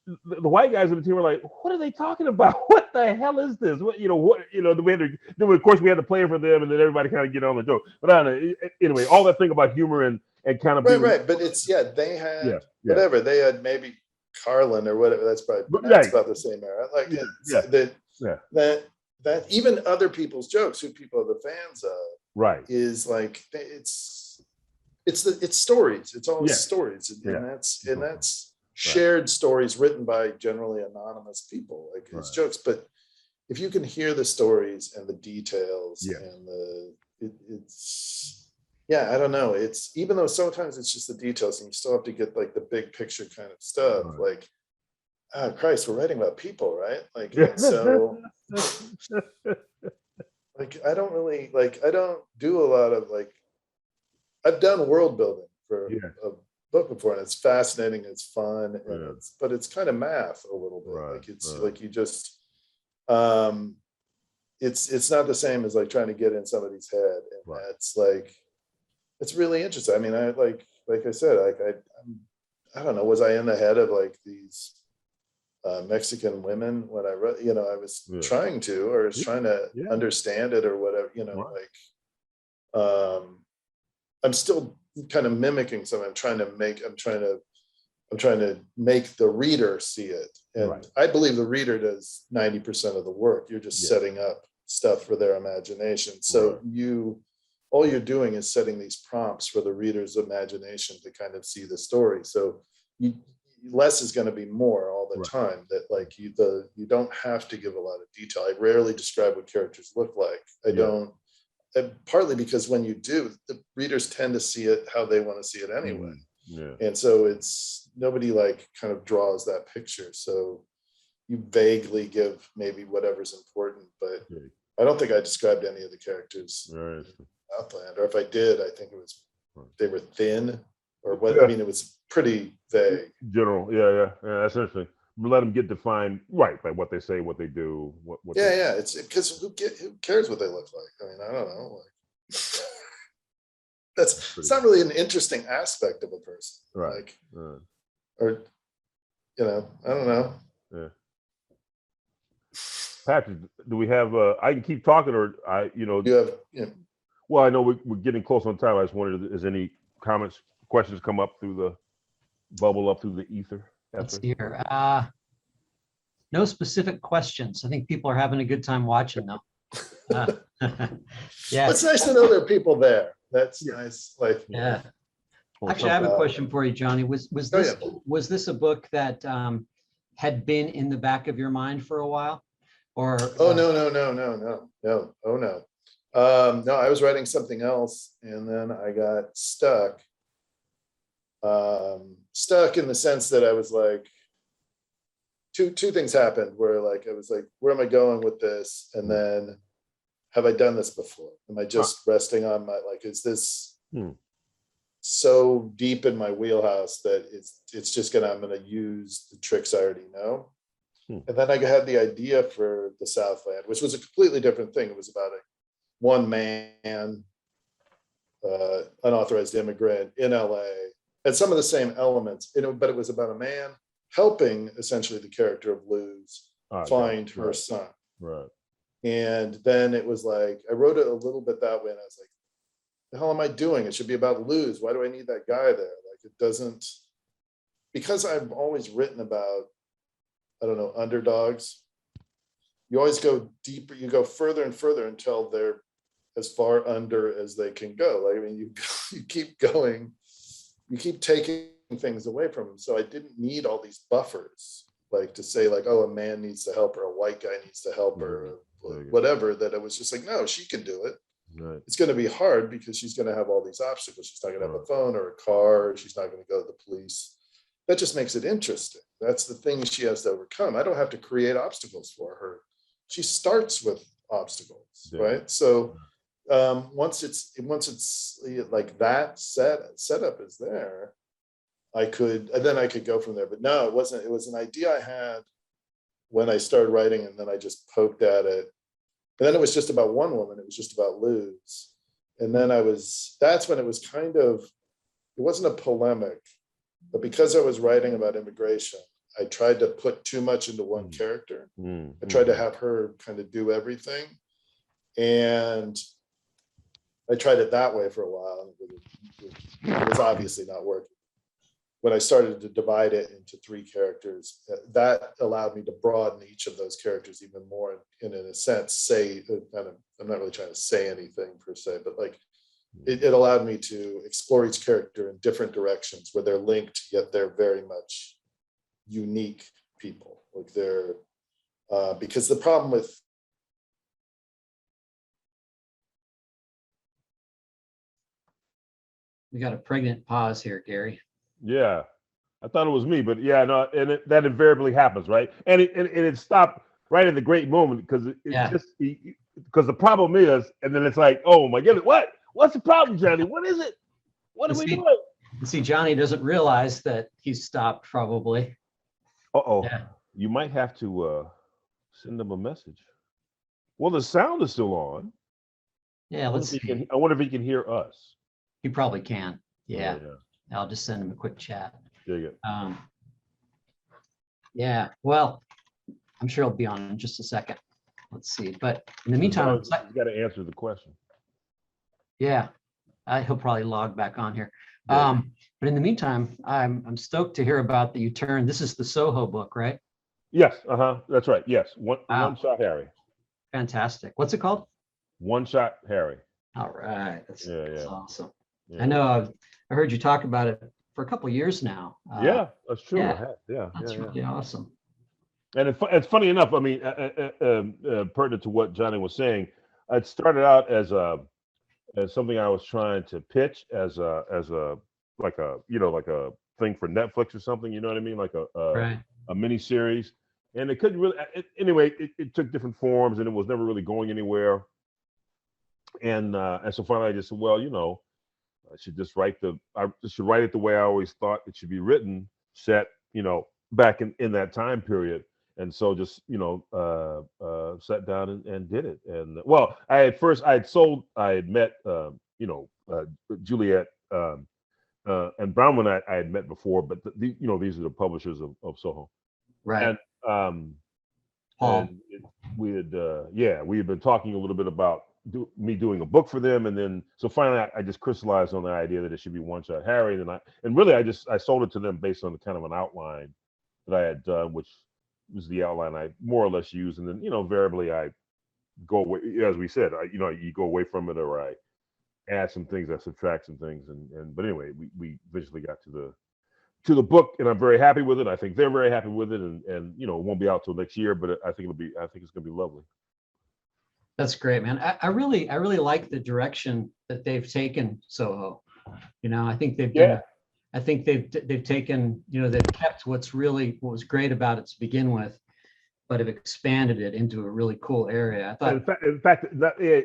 the white guys on the team were like, "What are they talking about? What the hell is this? What?" Then of course we had to play it for them, and then everybody kind of get on the joke. But I don't know. Anyway, all that thing about humor and kind of right. But it's they had whatever they had, maybe Carlin or whatever. That's probably that's about the same era. Like that even other people's jokes, who people are the fans of, right, is like it's stories. It's all stories, and that's shared stories written by generally anonymous people, like his jokes. But if you can hear the stories and the details and it's I don't know. It's, even though sometimes it's just the details and you still have to get like the big picture kind of stuff. Right. Like, Christ, we're writing about people, right? Like, so like, I don't do a lot of I've done world building for a book before, and it's fascinating, it's fun, and but it's kind of math a little bit. Like it's like you just it's not the same as like trying to get in somebody's head, and that's like, it's really interesting. I mean, I like I said, I don't know, was I in the head of like these Mexican women when I wrote, I was Yeah. trying to, or was trying to Yeah. understand it or whatever, Right. I'm still kind of mimicking something. I'm trying to make the reader see it. And Right. I believe the reader does 90% of the work. You're just Yeah. setting up stuff for their imagination. So Right. all you're doing is setting these prompts for the reader's imagination to kind of see the story. So less is going to be more all the Right. time. That like you don't have to give a lot of detail. I rarely describe what characters look like. I don't. And partly because when you do, the readers tend to see it how they want to see it anyway. Yeah. And so it's nobody like kind of draws that picture. So you vaguely give maybe whatever's important, but Okay. I don't think I described any of the characters Right. in Southland, or if I did, I think it was they were thin or what. Yeah. I mean, it was pretty vague. General. Yeah. That's interesting. Let them get defined right by what they say, what they do, what Yeah. It's because who cares what they look like? I mean, I don't know. Like, it's not really an interesting aspect of a person. Right. Like, or I don't know. Yeah. Patrick, do we have? I can keep talking, or You have. Well, I know we're getting close on time. I just wondered, is any comments, questions come up through the bubble up through the ether? Let's see here. No specific questions. I think people are having a good time watching though. Yeah. It's nice to know there are people there. That's nice. Like, yeah. Actually, I have a question for you, Johnny. Was this a book that had been in the back of your mind for a while? Or no. Oh no. No, I was writing something else and then I got stuck. Stuck in the sense that I was like, two things happened where like I was like, where am I going with this? And then have I done this before? Am I just resting on my, like, is this so deep in my wheelhouse that it's just I'm gonna use the tricks I already know? And then I had the idea for the Southland, which was a completely different thing. It was about a one man, unauthorized immigrant in LA, and some of the same elements, but it was about a man helping essentially the character of Luz find her son. Right. And then it was like, I wrote it a little bit that way. And I was like, the hell am I doing? It should be about Luz. Why do I need that guy there? Like it doesn't, because I've always written about, I don't know, underdogs. You always go deeper, you go further and further until they're as far under as they can go. Like, I mean, you keep going, you keep taking things away from them. So I didn't need all these buffers, like to say like, oh, a man needs to help her, a white guy needs to help her, or whatever, that I was just like, no, she can do it. Right. It's going to be hard because she's going to have all these obstacles. She's not going to have a phone or a car. She's not going to go to the police. That just makes it interesting. That's the thing she has to overcome. I don't have to create obstacles for her. She starts with obstacles, right? So once it's like that setup is there, I could go from there. But no, it wasn't. It was an idea I had when I started writing, and then I just poked at it. And then it was just about one woman. It was just about Luz. And then that's when it was kind of, it wasn't a polemic, but because I was writing about immigration, I tried to put too much into one character. I tried to have her kind of do everything. And I tried it that way for a while. It was obviously not working. When I started to divide it into three characters, that allowed me to broaden each of those characters even more, and in a sense, I'm not really trying to say anything per se, but like it allowed me to explore each character in different directions where they're linked, yet they're very much unique people. Like they're, because the problem with, we got a pregnant pause here, Gary. Yeah, I thought it was me, but yeah, no, and that invariably happens, right? And it stopped right at the great moment because because the problem is, and then it's like, oh my goodness, what's the problem, Johnny? What is it? What are we doing? See, Johnny doesn't realize that he's stopped probably. Yeah. You might have to send him a message. Well, the sound is still on. Yeah, let's see. I wonder if he can hear us. He probably can. Yeah. I'll just send him a quick chat. Dig it. Yeah, well, I'm sure he'll be on in just a second. Let's see. But in the meantime, He's got to answer the question. yeah, he'll probably log back on here. Yeah. But in the meantime, I'm stoked to hear about the U-turn. This is the Soho book, right? Yes. That's right. Yes. One Wow, shot Harry. fantastic. What's it called? One shot Harry. All right, that's Yeah. awesome. Yeah. I know I heard you talk about it for a couple of years now. Yeah, that's true. Yeah, Yeah. that's really awesome. And it's funny enough. I mean, pertinent to what Johnny was saying, it started out as something I was trying to pitch as a like a thing for Netflix or something. You know what I mean? Like Right. a mini series. And it couldn't really. Anyway, it took different forms, and it was never really going anywhere. And so finally, I just said, well, I should just I should write it the way I always thought it should be written, set, back in that time period. And so just, sat down and did it. And well, I had met, Juliet and Brownman I had met before, but these are the publishers of Soho. Right. And Paul. and we had been talking a little bit about me doing a book for them, and then so finally I just crystallized on the idea that it should be One Shot Harry, and really I sold it to them based on the kind of an outline that I had done, which was the outline I more or less used, and then variably I go away, as we said, you go away from it, or I add some things, I subtract some things, but anyway, we eventually got to the book, and I'm very happy with it. I think they're very happy with it, and it won't be out till next year, but I think it's gonna be lovely. That's great, man. I really like the direction that they've taken Soho. I think they've done. Yeah. I think they've taken. They've kept what was great about it to begin with, but have expanded it into a really cool area. I thought. In fact,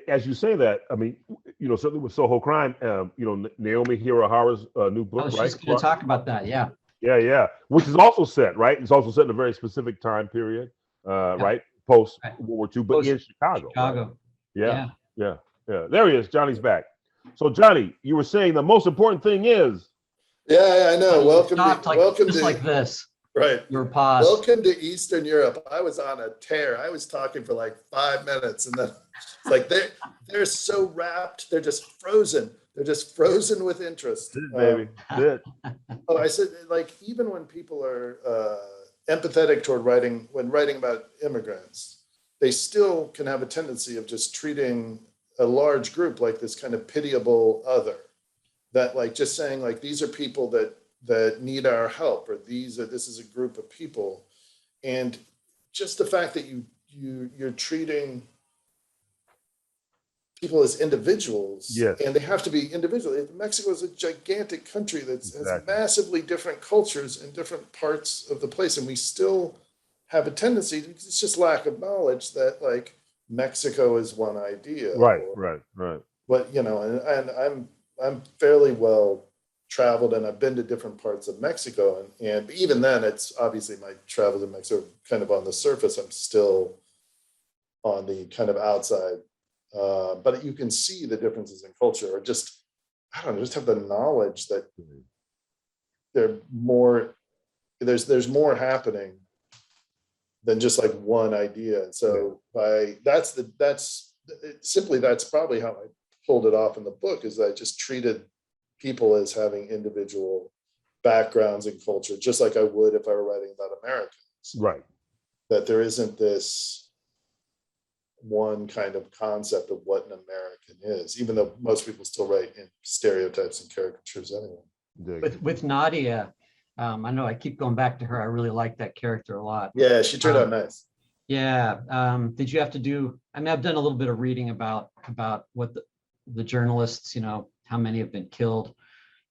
as you say that, I mean, certainly with Soho Crime, Naomi Hirahara's new book, Oh, right? she's going to talk about that. Yeah. Yeah, which is also set, right? It's also set in a very specific time period, right? Post World War II, but in Chicago. Chicago. Right? Yeah. There he is. Johnny's back. So, Johnny, you were saying the most important thing is. Yeah, I know. Welcome just like this. Right. Your pause. Welcome to Eastern Europe. I was on a tear. I was talking for like 5 minutes, and then it's like they're so wrapped. They're just frozen. They're just frozen with interest. Baby. Oh, I said, like, even when people are empathetic toward writing about immigrants, they still can have a tendency of just treating a large group like this kind of pitiable other, that like just saying like, these are people that need our help, or this is a group of people. And just the fact that you're treating people as individuals, and they have to be individual. Mexico is a gigantic country that has massively different cultures in different parts of the place, and we still have a tendency, it's just lack of knowledge, that like Mexico is one idea. Right. But and I'm fairly well traveled, and I've been to different parts of Mexico, and even then, it's obviously my travels in Mexico kind of on the surface. I'm still on the kind of outside. But you can see the differences in culture, or just, I don't know, just have the knowledge that there's more happening than just like one idea. And so that's probably how I pulled it off in the book, is I just treated people as having individual backgrounds and culture, just like I would if I were writing about Americans. Right. That there isn't this one kind of concept of what an American is, even though most people still write in stereotypes and caricatures anyway. With Nadia, I know I keep going back to her. I really like that character a lot. Yeah, she turned out nice. Yeah. Did you have to do? I mean, I've done a little bit of reading about what the journalists, how many have been killed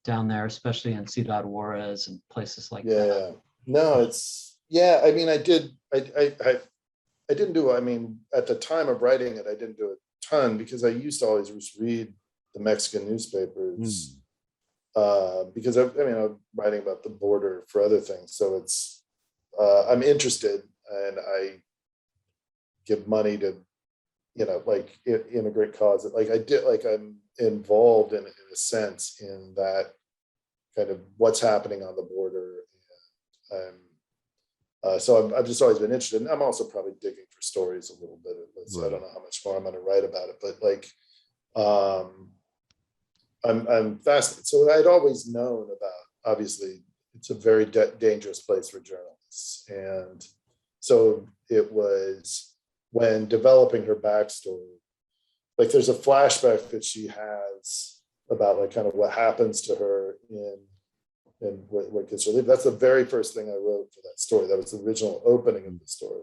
down there, especially in Ciudad Juarez and places like that. No, I mean, I did. I didn't do. I mean, at the time of writing it, I didn't do a ton, because I used to always just read the Mexican newspapers. Because I'm writing about the border for other things, so it's I'm interested, and I give money to like immigrant causes. Like I did, like I'm involved in a sense in that kind of what's happening on the border, and So I've just always been interested. And I'm also probably digging for stories a little bit. So I Right. don't know how much more I'm going to write about it, but like, I'm fascinated. So I'd always known about, obviously, it's a very dangerous place for journalists. And so it was when developing her backstory, like there's a flashback that she has about like kind of what happens to her in what gets her leave. That's the very first thing I wrote for that story. That was the original opening of the story.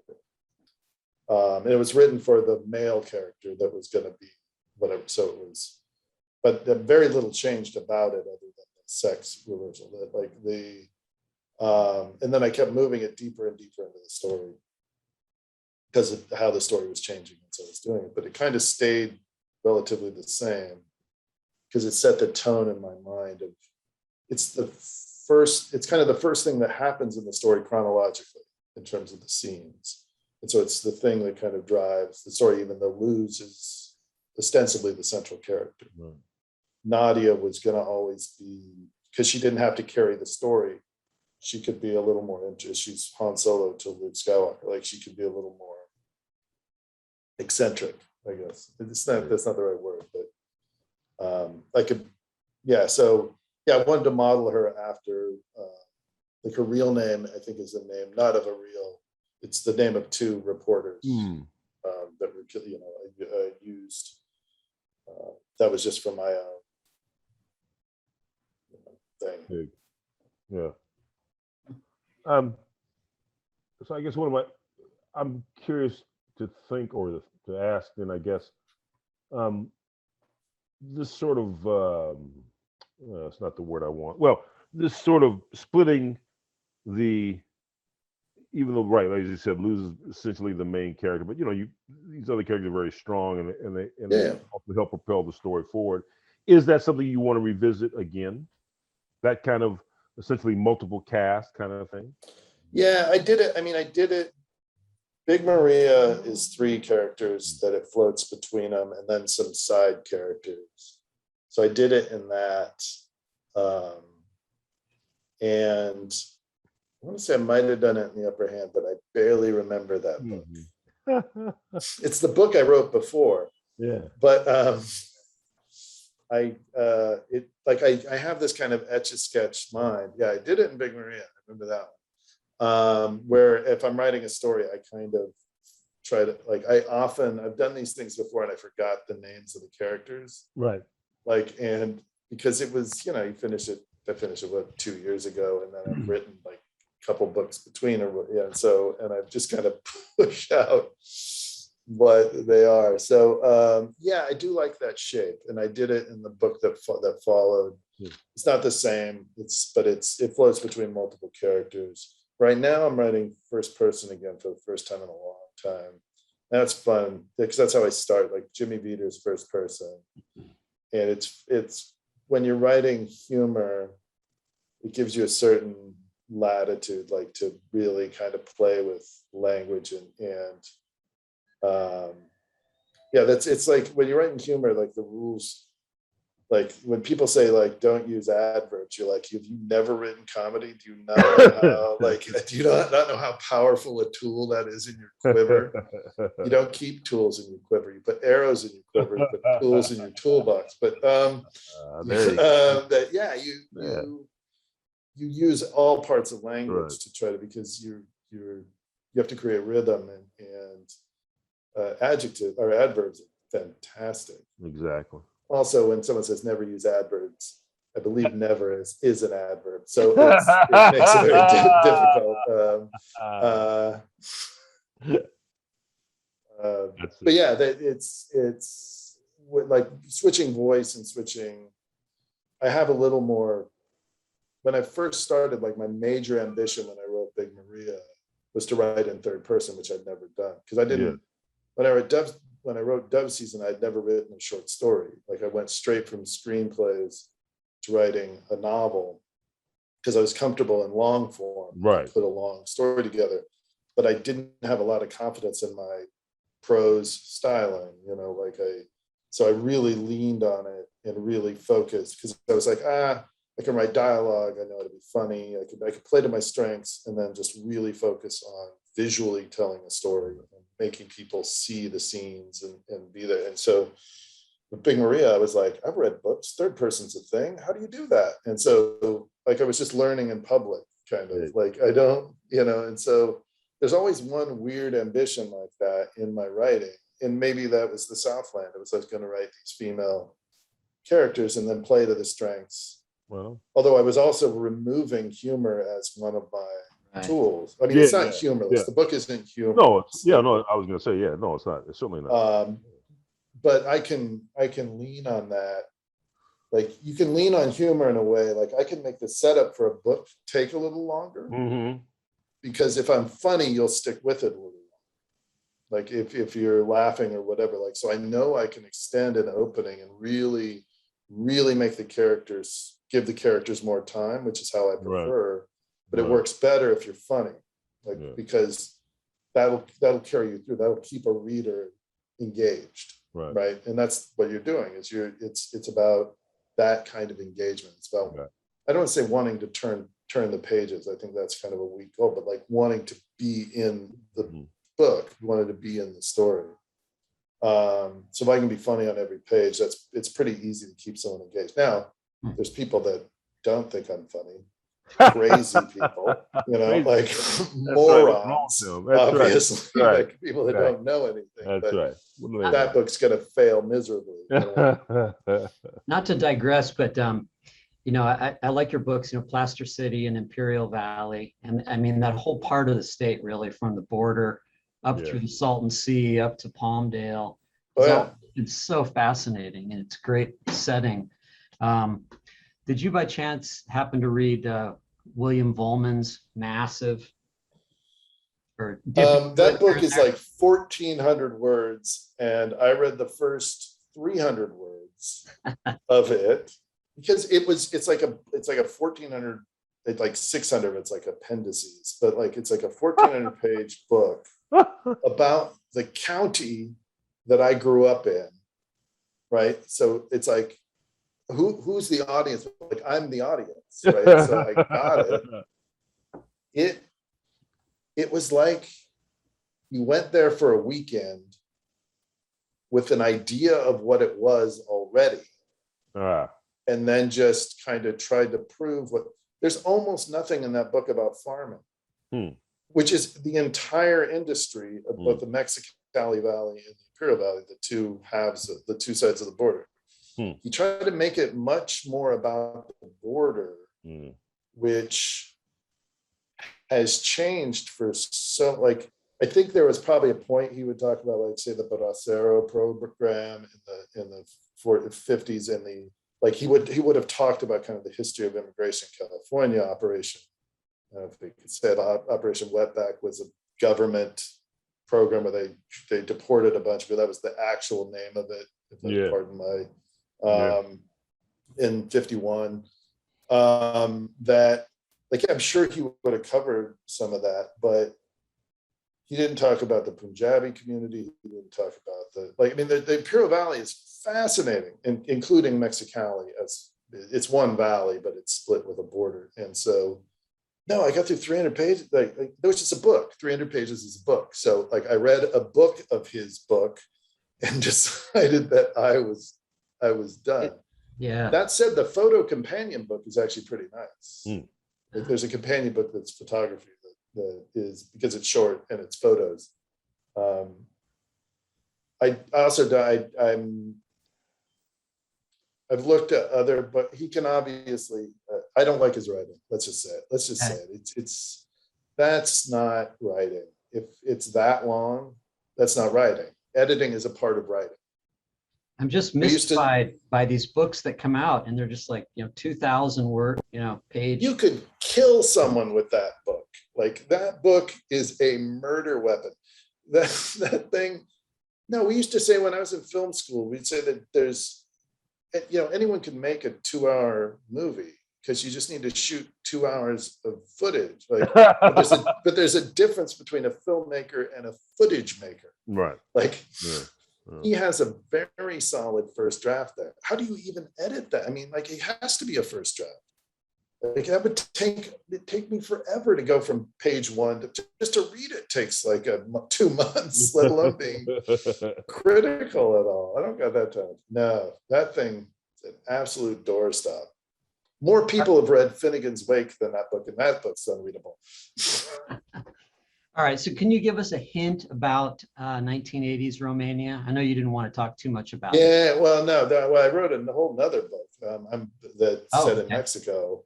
And it was written for the male character that was going to be whatever. So it was, but very little changed about it other than the sex reversal. Like and then I kept moving it deeper and deeper into the story because of how the story was changing as I was doing it. But it kind of stayed relatively the same because it set the tone in my mind of it's kind of the first thing that happens in the story chronologically in terms of the scenes. And so it's the thing that kind of drives the story, even though Luz is ostensibly the central character. Right. Nadia was going to always be, because she didn't have to carry the story, she could be a little more she's Han Solo to Luke Skywalker. Like she could be a little more eccentric, I guess. That's not the right word, but I could, so I wanted to model her after, like her real name, I think is the name, not of a real, it's the name of two reporters that were, used. That was just for my own thing. Yeah. So I guess I'm curious to think or to ask then, I guess, this sort of, it's not the word I want. Well, this sort of splitting even though, right, like you said, Luz is essentially the main character, but these other characters are very strong and they also help propel the story forward. Is that something you want to revisit again? That kind of essentially multiple cast kind of thing? Yeah, I did it. I mean, I did it. Big Maria is 3 characters that it floats between them and then some side characters. So I did it in that. And I want to say I might have done it in the upper hand, but I barely remember that book. It's the book I wrote before. Yeah. But I have this kind of etch-a-sketch mind. Yeah, I did it in Big Maria. I remember that one. Where if I'm writing a story, I kind of try to I've done these things before and I forgot the names of the characters. Right. And because it was, I finished it 2 years ago, and then I've written like a couple books between, and I've just kind of pushed out what they are. So I do like that shape, and I did it in the book that followed. It's not the same, but it floats between multiple characters. Right now I'm writing first person again for the first time in a long time. That's fun because that's how I start, like Jimmy Veter's first person. And it's when you're writing humor, it gives you a certain latitude, like to really kind of play with language it's like when you're writing humor, like the rules, like when people say like don't use adverbs, you're like, have you never written comedy? Do you not know how do you not know how powerful a tool that is in your quiver? You don't keep tools in your quiver. You put arrows in your quiver. You put tools in your toolbox. But you use all parts of language to try to, because you have to create rhythm and adjective or adverbs are fantastic. Exactly. Also, when someone says never use adverbs, I believe never is an adverb. So it makes it very difficult. But yeah, it's like switching voice and switching. I have a little more. When I first started, like my major ambition when I wrote Big Maria was to write in third person, which I'd never done because I didn't. Yeah. When I wrote Dove Season, I'd never written a short story. Like I went straight from screenplays to writing a novel because I was comfortable in long form. Right. Put a long story together, but I didn't have a lot of confidence in my prose styling. So I really leaned on it and really focused because I was like, I can write dialogue. I know how to be funny. I could play to my strengths and then just really focus on visually telling a story and making people see the scenes and be there. And so with Big Maria, I was like, I've read books, third person's a thing. How do you do that? And so like, I was just learning in public, kind of like, I don't, and so there's always one weird ambition like that in my writing. And maybe that was the Southland. It was, I was going to write these female characters and then play to the strengths. Well, Although I was also removing humor as one of my tools. I mean, it's not humorless. The book isn't humorless. No, no, I was going to say, no, it's not. It's certainly not. But I can lean on that. Like, you can lean on humor in a way. Like, I can make the setup for a book take a little longer, because if I'm funny, you'll stick with it a little longer. Like if you're laughing or whatever. Like, so I know I can extend an opening and really, really make the characters, give the characters more time, which is how I prefer. But it works better if you're funny, like because that'll carry you through. That'll keep a reader engaged. Right. And that's what you're doing is it's about that kind of engagement. It's about, I don't want to say wanting to turn the pages. I think that's kind of a weak goal, but like wanting to be in the book, wanted to be in the story. So if I can be funny on every page, it's pretty easy to keep someone engaged. Now, there's people that don't think I'm funny. Crazy people, like morons, obviously, like people that don't know anything. But that book's gonna fail miserably. Not to digress, but I like your books, Plaster City and Imperial Valley, and I mean that whole part of the state, really, from the border up through the Salton Sea up to Palmdale. It's so fascinating, and it's a great setting. Did you by chance happen to read William Vollmann's Massive? Or that book is like 1,400 words, and I read the first 300 words of it because it's like a 1,400, it's like 600 of it's like appendices, but like it's like a 1,400 page book about the county that I grew up in, right? So it's like, who's the audience? Like, I'm the audience, right? So I got it. It was like you went there for a weekend with an idea of what it was already, and then just kind of tried to prove what. There's almost nothing in that book about farming, which is the entire industry of both the Mexicali Valley and the Imperial Valley, the two halves of the two sides of the border. He tried to make it much more about the border, which has changed for so, like, I think there was probably a point he would talk about, like, say, the Bracero program in the 50s, and the, like, he would have talked about kind of the history of immigration in California. Operation, I don't know if they could say it, Operation Wetback was a government program where they deported a bunch of people. That was the actual name of it, if I pardon my in 51, that, like, I'm sure he would have covered some of that, but he didn't talk about the Punjabi community. He didn't talk about the Imperial Valley is fascinating, including Mexicali, as it's one valley, but it's split with a border. And so, no, I got through 300 pages. Like it was just a book. 300 pages is a book. So, like, I read a book of his book and decided that I was done. That said, the photo companion book is actually pretty nice. Like, there's a companion book that's photography that is, because it's short and it's photos. I also I've looked at other, but he can obviously. I don't like his writing. Let's just say it. It's that's not writing. If it's that long, that's not writing. Editing is a part of writing. I'm just mystified by these books that come out, and they're just like, 2,000 word, page. You could kill someone with that book. Like, that book is a murder weapon. That thing. No, we used to say when I was in film school, we'd say that there's, anyone can make a 2-hour movie because you just need to shoot 2 hours of footage. Like, but there's a difference between a filmmaker and a footage maker. Right. Like. Yeah. He has a very solid first draft there. How do you even edit that? I mean, like, it has to be a first draft. Like that would take me forever to go from page one to just to read it takes like 2 months, let alone being critical at all. I don't got that time. No, that thing is an absolute doorstop. More people have read Finnegan's Wake than that book, and that book's unreadable. All right, so can you give us a hint about 1980s Romania? I know you didn't want to talk too much about it. Yeah, well, no, I wrote a whole nother book that's set in Mexico,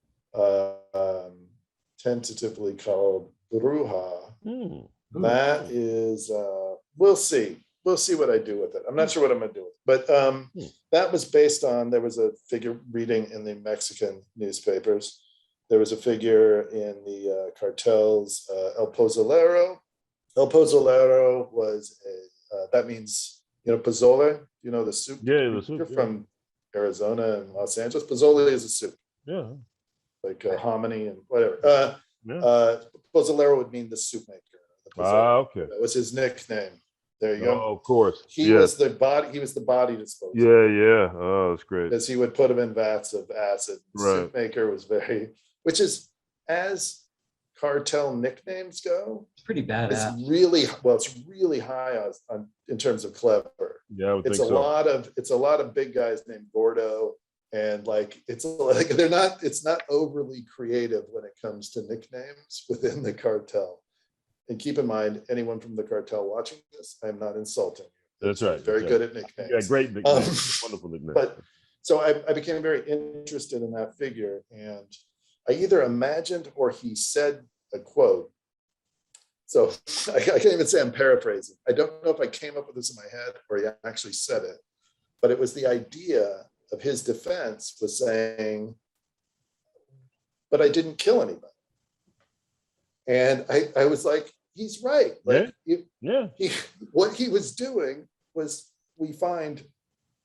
tentatively called Bruja. That is, we'll see what I do with it. I'm not sure what I'm gonna do with it, but that was based on, there was a figure reading in the Mexican newspapers. There was a figure in the cartels, El Pozolero. El Pozolero was that means, pozole, the soup. Yeah, the soup. You're from Arizona and Los Angeles. Pozole is a soup. Yeah. Like hominy and whatever. Pozolero would mean the soup maker. Okay. That was his nickname. There you go. Oh, of course. He was the body disposer. Yeah. Oh, that's great. Because he would put them in vats of acid. Right. Soup maker was which is, as cartel nicknames go, It's pretty badass. It's really high on in terms of clever. Yeah, I would think so. It's a lot of big guys named Gordo, and it's not overly creative when it comes to nicknames within the cartel. And keep in mind, anyone from the cartel watching this, I'm not insulting you. That's right. Very good at nicknames. Yeah, great nicknames. Wonderful nicknames. But so I became very interested in that figure, and I either imagined or he said a quote. So I can't even say I'm paraphrasing. I don't know if I came up with this in my head or he actually said it, but it was the idea of his defense was saying, but I didn't kill anybody. And I was like, he's right. What he was doing was, we find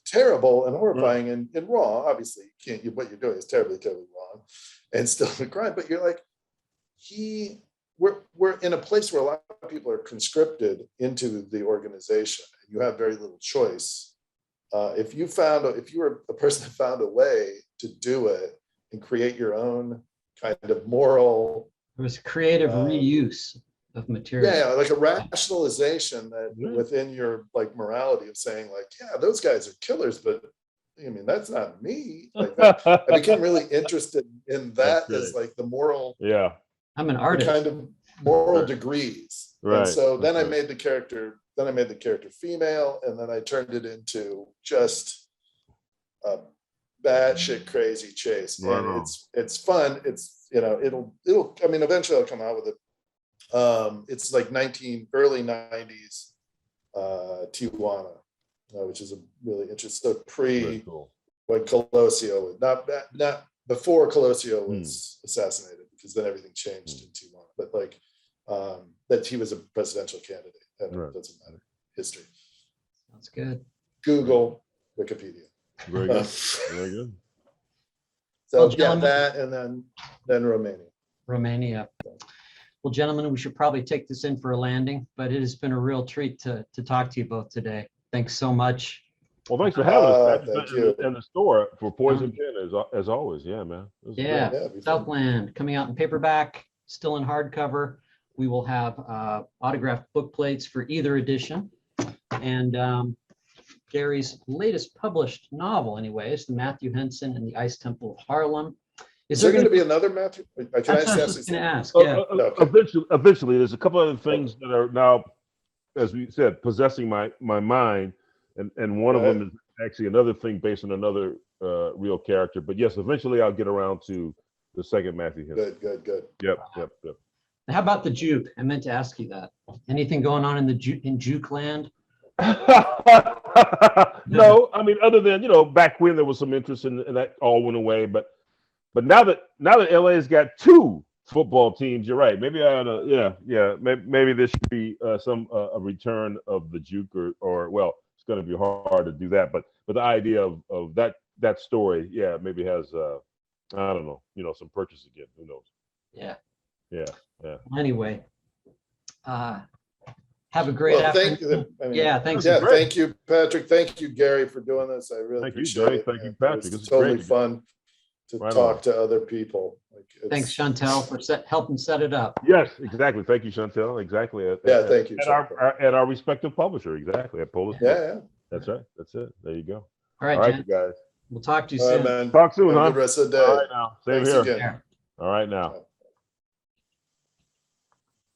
terrible and horrifying and wrong. Obviously, what you're doing is terribly, terribly wrong and still a crime. But you're like, we're in a place where a lot of people are conscripted into the organization. And you have very little choice. If you were a person that found a way to do it and create your own kind of moral. It was creative reuse of material. Yeah, like a rationalization that within your morality of saying those guys are killers, but I mean, that's not me. I became really interested in that as the moral. Yeah. I'm an artist. Kind of moral degrees. Right. And so then I made the character female, and then I turned it into just a batshit crazy chase. Right. And it's fun. It's eventually I'll come out with it. It's early 90s Tijuana, which is a really interesting, when Colosio, not before Colosio was assassinated, because then everything changed in Tijuana. But that he was a presidential candidate. That doesn't matter. History. Sounds good. Google Wikipedia. Very good. Very good. So that, and then Romania. Well, gentlemen, we should probably take this in for a landing, but it has been a real treat to talk to you both today. Thanks so much. Well, thanks for having us. Thank you. And the store for Poison Pen as always. Yeah, man. Southland coming out in paperback, still in hardcover. We will have autographed book plates for either edition. And Gary's latest published novel, anyway, is the Matthew Henson and the Ice Temple of Harlem. Is there going to be another Matthew? Can I ask? Eventually, there's a couple other things that are now, as we said, possessing my mind, and one of them is actually another thing based on another real character. But yes, eventually I'll get around to the second Matthew Henson. Good. Yep. How about the juke? I meant to ask you that. Anything going on in juke land? No, I mean, other than back when there was some interest in that, all went away. But now that LA's got 2 football teams, you're right. Maybe I ought to, maybe there should be a return of the juke, or well, it's going to be hard to do that. But the idea of that story, maybe has I don't know, some purchase again. Who knows? Yeah. Anyway, have a great afternoon. Thanks. Thank you, Patrick. Thank you, Gary, for doing this. I really appreciate it. Thank you, Patrick. It's totally fun. to Right talk on. to other people. Like Thanks, it's, Chantel, for helping set it up. Yes, exactly. Thank you, Chantel. Exactly. yeah, thank you. At Chantal. at our respective publisher. Exactly. At Polis. Yeah, yeah. That's right. That's it. There you go. All right, All right, Jen. you guys. We'll talk to you All right, soon. man. Talk soon, Have a huh? good rest of the All day. right now. Same Thanks here. again. Yeah. All right now.